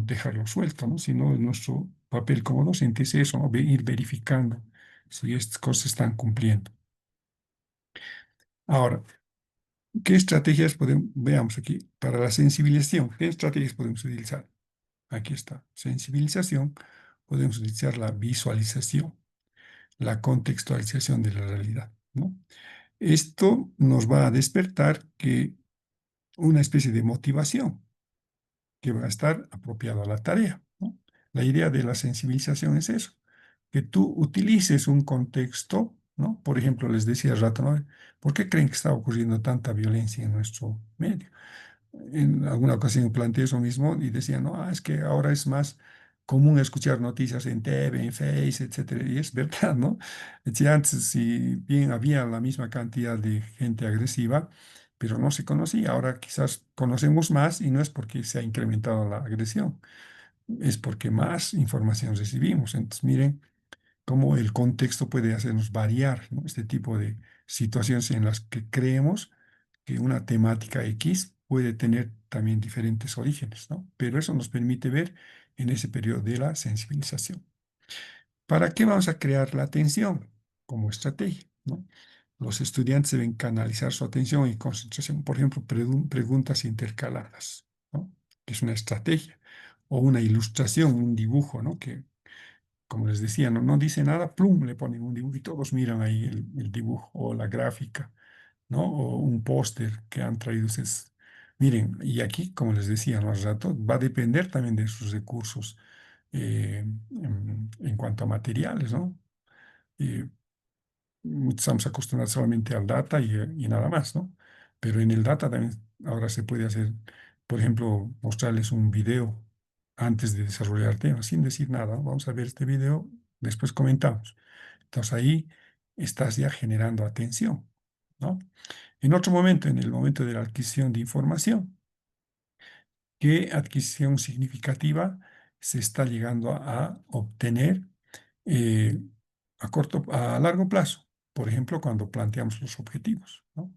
dejarlo suelto, ¿no? Sino en nuestro papel como docente es eso, ¿no? Ir verificando si estas cosas se están cumpliendo. Ahora, ¿qué estrategias podemos, veamos aquí, para la sensibilización? ¿Qué estrategias podemos utilizar? Aquí está, sensibilización. Podemos utilizar la visualización, la contextualización de la realidad, ¿no? Esto nos va a despertar que una especie de motivación que va a estar apropiado a la tarea, ¿no? La idea de la sensibilización es eso, que tú utilices un contexto, ¿no? Por ejemplo, les decía al rato, ¿no? ¿Por qué creen que está ocurriendo tanta violencia en nuestro medio? En alguna ocasión planteé eso mismo y decía, no, es que ahora es más común escuchar noticias en TV, en Face, etcétera, y es verdad, ¿no? Si antes, si bien había la misma cantidad de gente agresiva, pero no se conocía, ahora quizás conocemos más y no es porque se ha incrementado la agresión, es porque más información recibimos. Entonces, miren cómo el contexto puede hacernos variar, ¿no? Este tipo de situaciones en las que creemos que una temática X puede tener también diferentes orígenes, ¿no? Pero eso nos permite ver en ese periodo de la sensibilización. ¿Para qué vamos a crear la atención? Como estrategia, ¿no? Los estudiantes deben canalizar su atención y concentración, por ejemplo, preguntas intercaladas, ¿no? Que es una estrategia, o una ilustración, un dibujo, ¿no? Que, como les decía, no dice nada, plum, le ponen un dibujo y todos miran ahí el dibujo o la gráfica, ¿no? O un póster que han traído ustedes Miren, y aquí, como les decía ¿no? Hace rato, va a depender también de sus recursos en cuanto a materiales, ¿no? Eh, Estamos acostumbrados solamente al data y nada más, ¿no? Pero en el data también ahora se puede hacer, por ejemplo, mostrarles un video antes de desarrollar temas, sin decir nada. Vamos a ver este video, después comentamos. Entonces ahí estás ya generando atención, ¿no? En otro momento, en el momento de la adquisición de información, ¿qué adquisición significativa se está llegando a obtener eh, a largo plazo? Por ejemplo, cuando planteamos los objetivos, ¿no?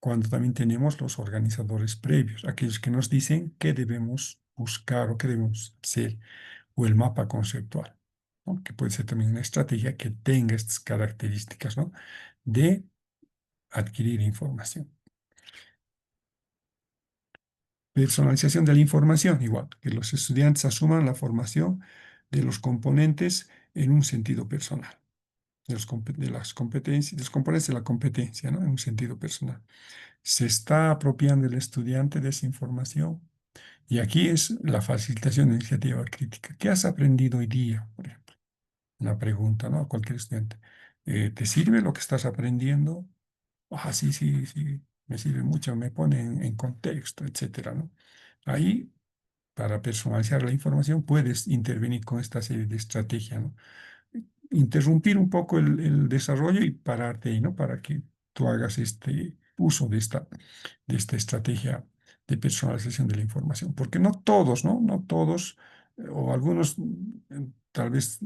Cuando también tenemos los organizadores previos, aquellos que nos dicen qué debemos buscar o qué debemos hacer, o el mapa conceptual, ¿no? Que puede ser también una estrategia que tenga estas características, ¿no? De adquirir información. Personalización de la información, igual, que los estudiantes asuman la formación de los componentes en un sentido personal, de las competencias, de los componentes de la competencia, ¿no? En un sentido personal. Se está apropiando el estudiante de esa información y aquí es la facilitación de iniciativa crítica. ¿Qué has aprendido hoy día, por ejemplo? Una pregunta, ¿no? A cualquier estudiante. ¿Te sirve lo que estás aprendiendo? Ah, sí, sí, sí, me sirve mucho, me pone en contexto, etcétera, ¿no? Ahí, para personalizar la información, puedes intervenir con esta serie de estrategias, ¿no? Interrumpir un poco el desarrollo y pararte ahí, ¿no? Para que tú hagas este uso de esta estrategia de personalización de la información. Porque no todos, ¿no? No todos, o algunos tal vez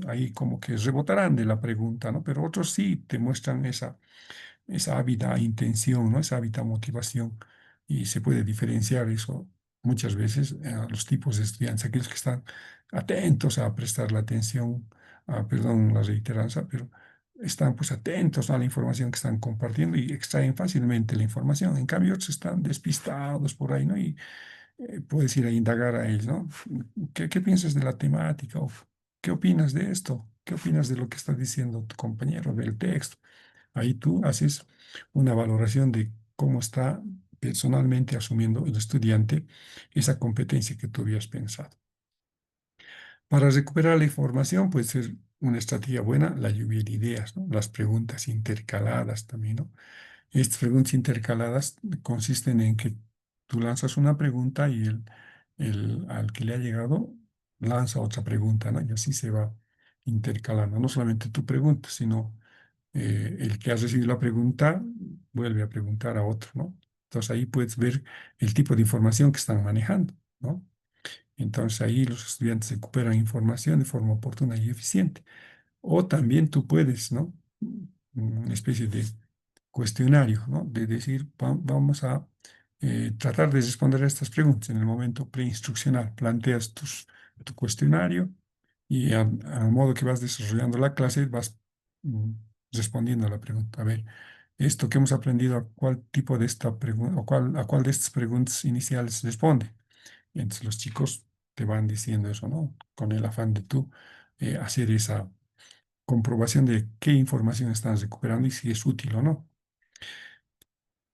ahí como que rebotarán de la pregunta, ¿no? Pero otros sí te muestran esa ávida intención, ¿no? Esa ávida motivación. Y se puede diferenciar eso muchas veces a los tipos de estudiantes, aquellos que están atentos a prestar la atención, perdón, la reiteranza, pero están pues atentos a la información que están compartiendo y extraen fácilmente la información. En cambio, otros están despistados por ahí, ¿no? Y puedes ir a indagar a ellos, ¿no? ¿Qué piensas de la temática? ¿O qué opinas de esto? ¿Qué opinas de lo que está diciendo tu compañero del texto? Ahí tú haces una valoración de cómo está personalmente asumiendo el estudiante esa competencia que tú habías pensado. Para recuperar la información puede ser una estrategia buena la lluvia de ideas, ¿no? Las preguntas intercaladas también, ¿no? Estas preguntas intercaladas consisten en que tú lanzas una pregunta y al que le ha llegado lanza otra pregunta, ¿no? Y así se va intercalando. No solamente tu pregunta, sino el que ha recibido la pregunta vuelve a preguntar a otro, ¿no? Entonces ahí puedes ver el tipo de información que están manejando, ¿no? Entonces ahí los estudiantes recuperan información de forma oportuna y eficiente. O también tú puedes, ¿no? Una especie de cuestionario, ¿no? De decir, vamos a tratar de responder a estas preguntas en el momento preinstruccional. Planteas tu cuestionario y a modo que vas desarrollando la clase, vas mm, respondiendo a la pregunta. A ver, esto que hemos aprendido, ¿a cuál tipo de esta pregunta, o a cuál de estas preguntas iniciales responde? Y entonces los chicos te van diciendo eso, ¿no? Con el afán de tú hacer esa comprobación de qué información están recuperando y si es útil o no.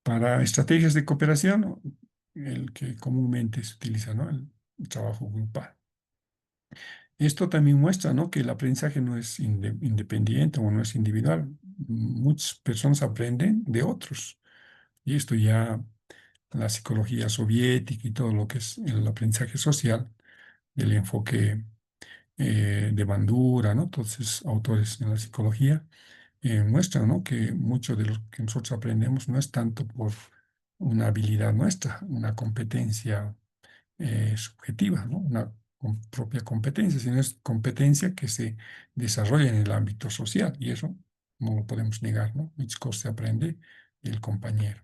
Para estrategias de cooperación, el que comúnmente se utiliza, ¿no? El trabajo grupal. Esto también muestra, ¿no? Que el aprendizaje no es independiente o no es individual. Muchas personas aprenden de otros. Y esto ya la psicología soviética y todo lo que es el aprendizaje social, el enfoque de Bandura, ¿no? Todos esos autores en la psicología muestran, ¿no? Que mucho de lo que nosotros aprendemos no es tanto por una habilidad nuestra, una competencia subjetiva, ¿no? Una propia competencia, sino es competencia que se desarrolla en el ámbito social y eso no lo podemos negar, ¿no? Muchas cosas se aprende del compañero.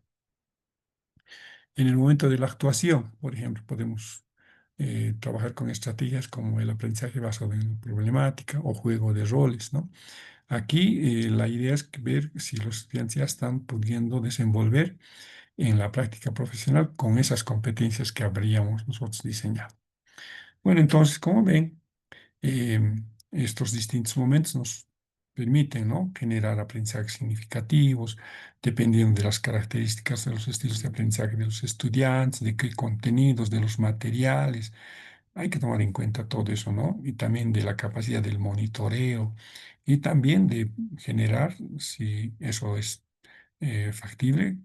En el momento de la actuación, por ejemplo, podemos trabajar con estrategias como el aprendizaje basado en problemática o juego de roles, ¿no? Aquí la idea es ver si los estudiantes ya están pudiendo desenvolver en la práctica profesional con esas competencias que habríamos nosotros diseñado. Bueno, entonces, como ven, estos distintos momentos nos permiten, ¿no?, generar aprendizajes significativos, dependiendo de las características de los estilos de aprendizaje de los estudiantes, de qué contenidos, de los materiales. Hay que tomar en cuenta todo eso, ¿no? Y también de la capacidad del monitoreo y también de generar, si eso es factible,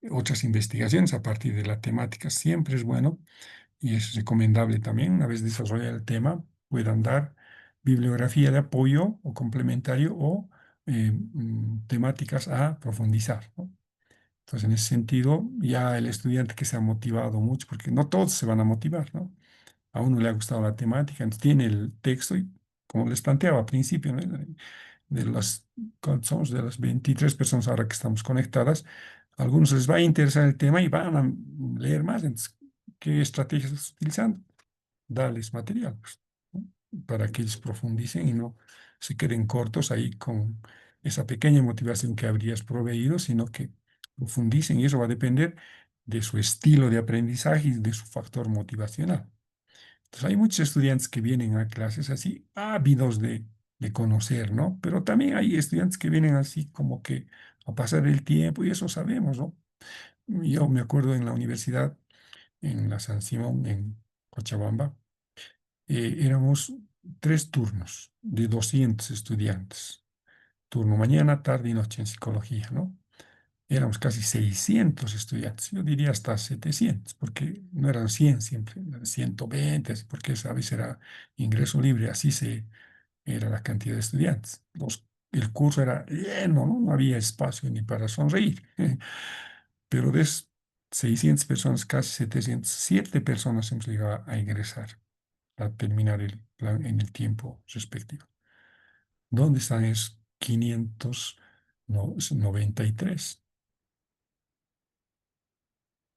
otras investigaciones a partir de la temática. Siempre es bueno y es recomendable también, una vez desarrollado el tema, puedan dar bibliografía de apoyo o complementario o temáticas a profundizar, ¿no? Entonces, en ese sentido, ya el estudiante que se ha motivado mucho, porque no todos se van a motivar, ¿no? A uno le ha gustado la temática, entonces tiene el texto y, como les planteaba al principio, ¿no?, de las, ¿cuántos somos? De las 23 personas ahora que estamos conectadas, a algunos les va a interesar el tema y van a leer más. Entonces, ¿qué estrategias estás utilizando? Darles material, pues, ¿no?, para que ellos profundicen y no se queden cortos ahí con esa pequeña motivación que habrías proveído, sino que profundicen, y eso va a depender de su estilo de aprendizaje y de su factor motivacional. Entonces, hay muchos estudiantes que vienen a clases así, ávidos de conocer, ¿no? Pero también hay estudiantes que vienen así como que a pasar el tiempo, y eso sabemos, ¿no? Yo me acuerdo en la universidad, en la San Simón, en Cochabamba, éramos 3 turnos de 200 estudiantes, turno mañana, tarde y noche en psicología, ¿no? Éramos casi 600 estudiantes, yo diría hasta 700, porque no eran 100 siempre, eran 120, así, porque esa vez era ingreso libre, así era la cantidad de estudiantes. El curso era lleno, ¿no? No había espacio ni para sonreír. Pero de 600 personas, casi 700, 7 personas hemos llegado a ingresar, a terminar el plan en el tiempo respectivo. ¿Dónde están esos 593?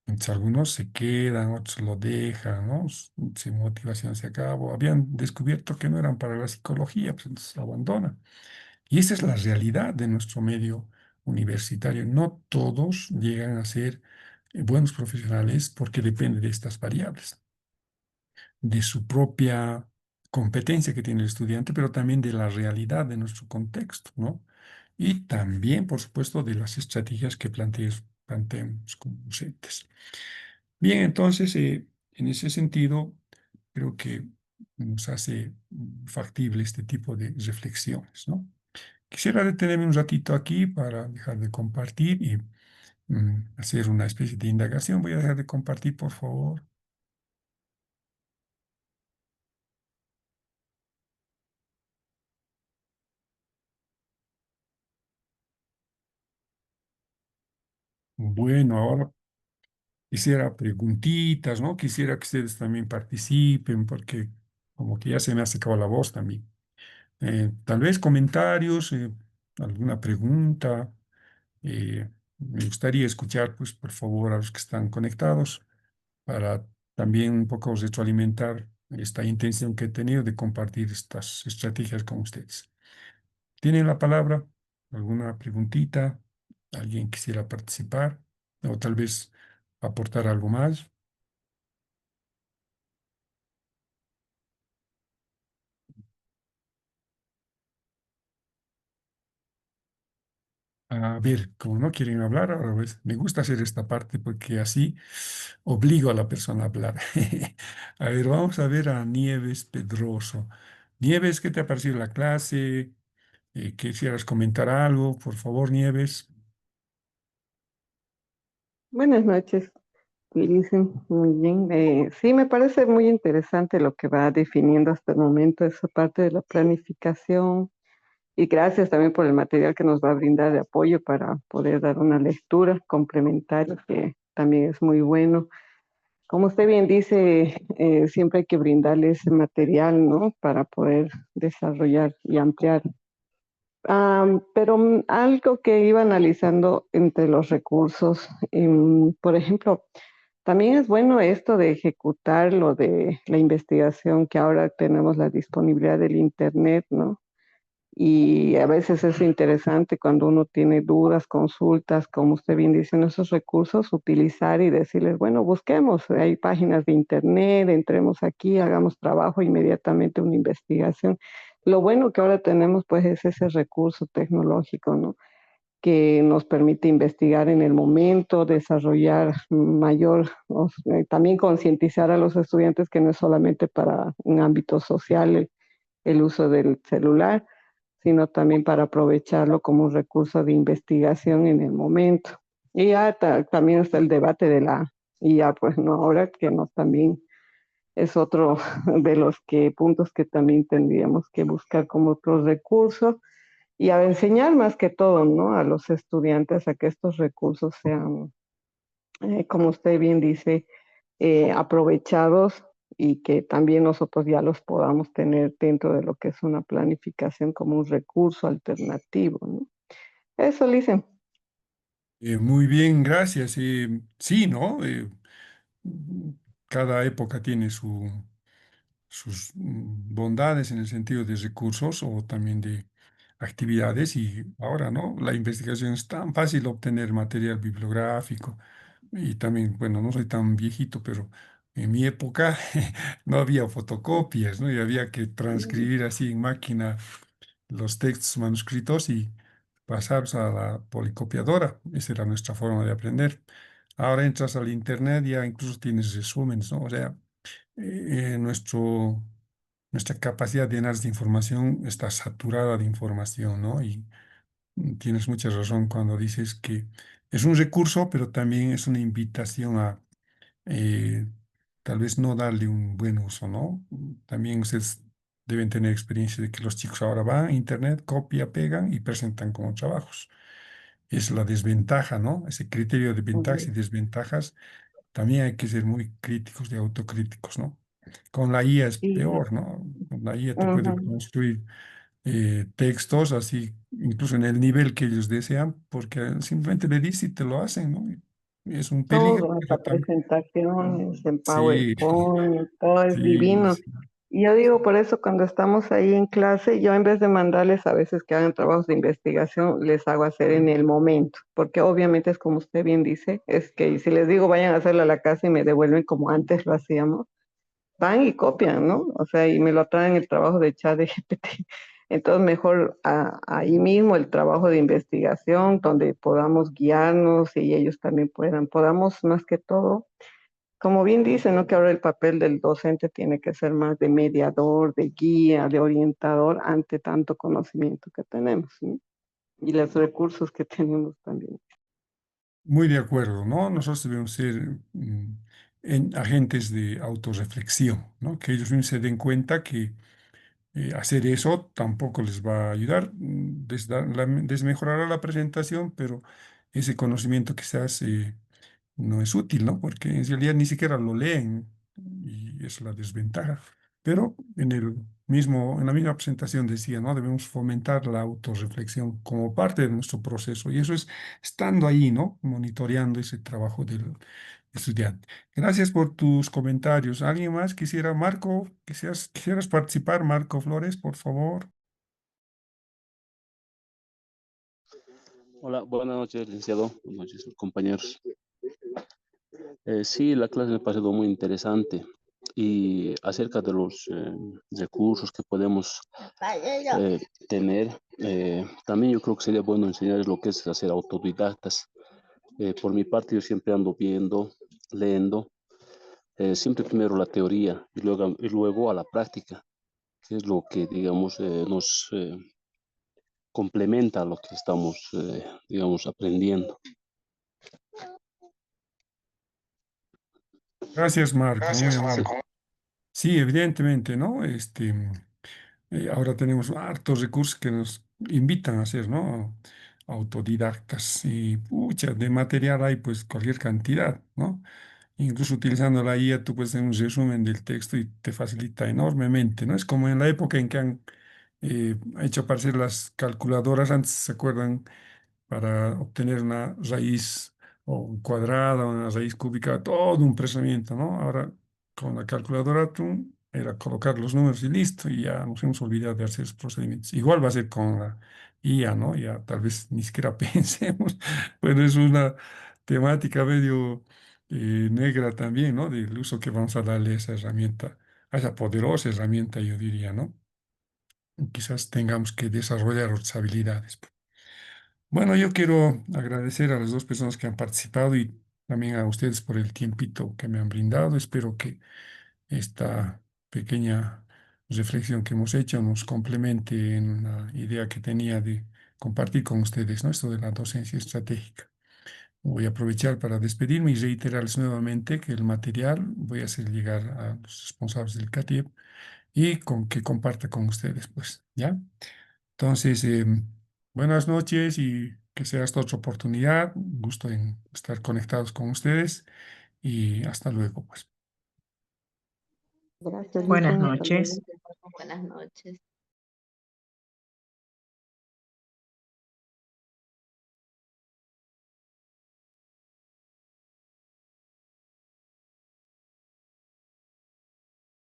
Entonces, algunos se quedan, otros lo dejan, ¿no? Su motivación se acabó. Habían descubierto que no eran para la psicología, pues entonces abandonan. Y esa es la realidad de nuestro medio universitario. No todos llegan a ser buenos profesionales porque depende de estas variables, de su propia competencia que tiene el estudiante, pero también de la realidad de nuestro contexto, ¿no? Y también, por supuesto, de las estrategias que planteemos como docentes. Bien, entonces, en ese sentido, creo que nos hace factible este tipo de reflexiones, ¿no? Quisiera detenerme un ratito aquí para dejar de compartir y hacer una especie de indagación. Voy a dejar de compartir, por favor. Bueno, ahora quisiera preguntitas, ¿no? Quisiera que ustedes también participen porque como que ya se me ha secado la voz también. Tal vez comentarios, alguna pregunta. Me gustaría escuchar, pues, por favor, a los que están conectados para también un poco retroalimentar esta intención que he tenido de compartir estas estrategias con ustedes. ¿Tienen la palabra? ¿Alguna preguntita? ¿Alguien quisiera participar? O tal vez aportar algo más. A ver, como no quieren hablar, ahora pues, me gusta hacer esta parte porque así obligo a la persona a hablar. A ver, vamos a ver a Nieves Pedroso. Nieves, ¿qué te ha parecido la clase? ¿Quisieras comentar algo? Por favor, Nieves. Buenas noches, dicen muy bien. Sí, me parece muy interesante lo que va definiendo hasta el momento esa parte de la planificación y gracias también por el material que nos va a brindar de apoyo para poder dar una lectura complementaria que también es muy bueno. Como usted bien dice, siempre hay que brindarle ese material, ¿no? Para poder desarrollar y ampliar. Pero algo que iba analizando entre los recursos, por ejemplo, también es bueno esto de ejecutar lo de la investigación que ahora tenemos la disponibilidad del Internet, ¿no? Y a veces es interesante cuando uno tiene dudas, consultas, como usted bien dice, en esos recursos, utilizar y decirles, bueno, busquemos, hay páginas de Internet, entremos aquí, hagamos trabajo, inmediatamente una investigación. lo bueno que ahora tenemos pues es ese recurso tecnológico, ¿no? Que nos permite investigar en el momento, desarrollar mayor, también concientizar a los estudiantes que no es solamente para un ámbito social el uso del celular, sino también para aprovecharlo como un recurso de investigación en el momento. Y ya también está el debate de la IA, pues no, ahora que no también es otro de los puntos que también tendríamos que buscar como otros recursos y a enseñar más que todo, ¿no? A los estudiantes a que estos recursos sean, como usted bien dice, aprovechados y que también nosotros ya los podamos tener dentro de lo que es una planificación como un recurso alternativo, ¿no? Eso, Licen. Muy bien, gracias. Sí, ¿no? Cada época tiene sus bondades en el sentido de recursos o también de actividades y ahora, ¿no? La investigación es tan fácil obtener material bibliográfico y también, bueno, no soy tan viejito, pero en mi época no había fotocopias, ¿no? Y había que transcribir así en máquina los textos manuscritos y pasarlos a la policopiadora. Esa era nuestra forma de aprender. Ahora entras al internet y ya incluso tienes resúmenes, ¿no? O sea, nuestra capacidad de análisis de información está saturada de información, ¿no? Y tienes mucha razón cuando dices que es un recurso, pero también es una invitación a eh, tal vez no darle un buen uso, ¿no? También ustedes deben tener experiencia de que los chicos ahora van a internet, copia, pegan y presentan como trabajos. Es la desventaja, ¿no? Ese criterio de ventajas y desventajas también hay que ser muy críticos y autocríticos, ¿no? Con la IA es Y, peor, ¿no? Con la IA te puede ujú, construir textos así, incluso en el nivel que ellos desean, porque simplemente le dices y te lo hacen, ¿no? Y es un peligro, todo, hasta pero también... presentaciones en Sí, PowerPoint, todo es sí, divino. sí. Y yo digo, por eso cuando estamos ahí en clase, yo en vez de mandarles a veces que hagan trabajos de investigación, les hago hacer en el momento, porque obviamente es como usted bien dice, es que si les digo vayan a hacerlo a la casa y me devuelven como antes lo hacíamos, van y copian, ¿no? O sea, y me lo traen el trabajo de chat de GPT. Entonces, mejor ahí mismo el trabajo de investigación, donde podamos guiarnos y ellos también podamos más que todo, como bien dicen, ¿no? Que ahora el papel del docente tiene que ser más de mediador, de guía, de orientador ante tanto conocimiento que tenemos, ¿no? Y los recursos que tenemos también. Muy de acuerdo, ¿no? Nosotros debemos ser agentes de autorreflexión, ¿no? Que ellos mismos se den cuenta que hacer eso tampoco les va a ayudar, desmejorará la presentación, pero ese conocimiento quizás no es útil, ¿no? Porque en realidad ni siquiera lo leen y es la desventaja. Pero en la misma presentación decía, ¿no? Debemos fomentar la autorreflexión como parte de nuestro proceso y eso es estando ahí, ¿no? Monitoreando ese trabajo del estudiante. Gracias por tus comentarios. ¿Alguien más quisiera, Marco, quisieras participar, Marco Flores, por favor? Hola, buenas noches, licenciado. Buenas noches, compañeros. Sí, la clase me ha parecido muy interesante y acerca de los recursos que podemos tener, también yo creo que sería bueno enseñarles lo que es hacer autodidactas. Por mi parte, yo siempre ando viendo, leyendo, siempre primero la teoría y luego a la práctica, que es lo que, digamos, nos complementa a lo que estamos, digamos, aprendiendo. Gracias, Marco, muy Gracias, amable. Marco. Sí, evidentemente, ¿no? Ahora tenemos hartos recursos que nos invitan a ser, ¿no? Autodidactas y pucha, de material hay pues cualquier cantidad, ¿no? Incluso utilizando la IA tú puedes hacer un resumen del texto y te facilita enormemente, ¿no? Es como en la época en que han hecho aparecer las calculadoras, antes se acuerdan para obtener una raíz o un cuadrada o una raíz cúbica, todo un procesamiento, ¿no? Ahora con la calculadora tú era colocar los números y listo, y ya nos hemos olvidado de hacer esos procedimientos. Igual va a ser con la IA, ¿no? Ya tal vez ni siquiera pensemos, pero es una temática medio negra también, ¿no? Del uso que vamos a darle a esa herramienta, a esa poderosa herramienta, yo diría, ¿no? quizás tengamos que desarrollar otras habilidades. Bueno, yo quiero agradecer a las dos personas que han participado y también a ustedes por el tiempito que me han brindado. Espero que esta pequeña reflexión que hemos hecho nos complemente en la idea que tenía de compartir con ustedes, ¿no? Esto de la docencia estratégica. Voy a aprovechar para despedirme y reiterarles nuevamente que el material voy a hacer llegar a los responsables del CATIEP y con que comparta con ustedes, pues, ¿ya? Entonces, buenas noches y que sea esta otra oportunidad. Un gusto en estar conectados con ustedes y hasta luego, pues. Gracias, Buenas Lisan. Hasta luego. noches. Buenas noches.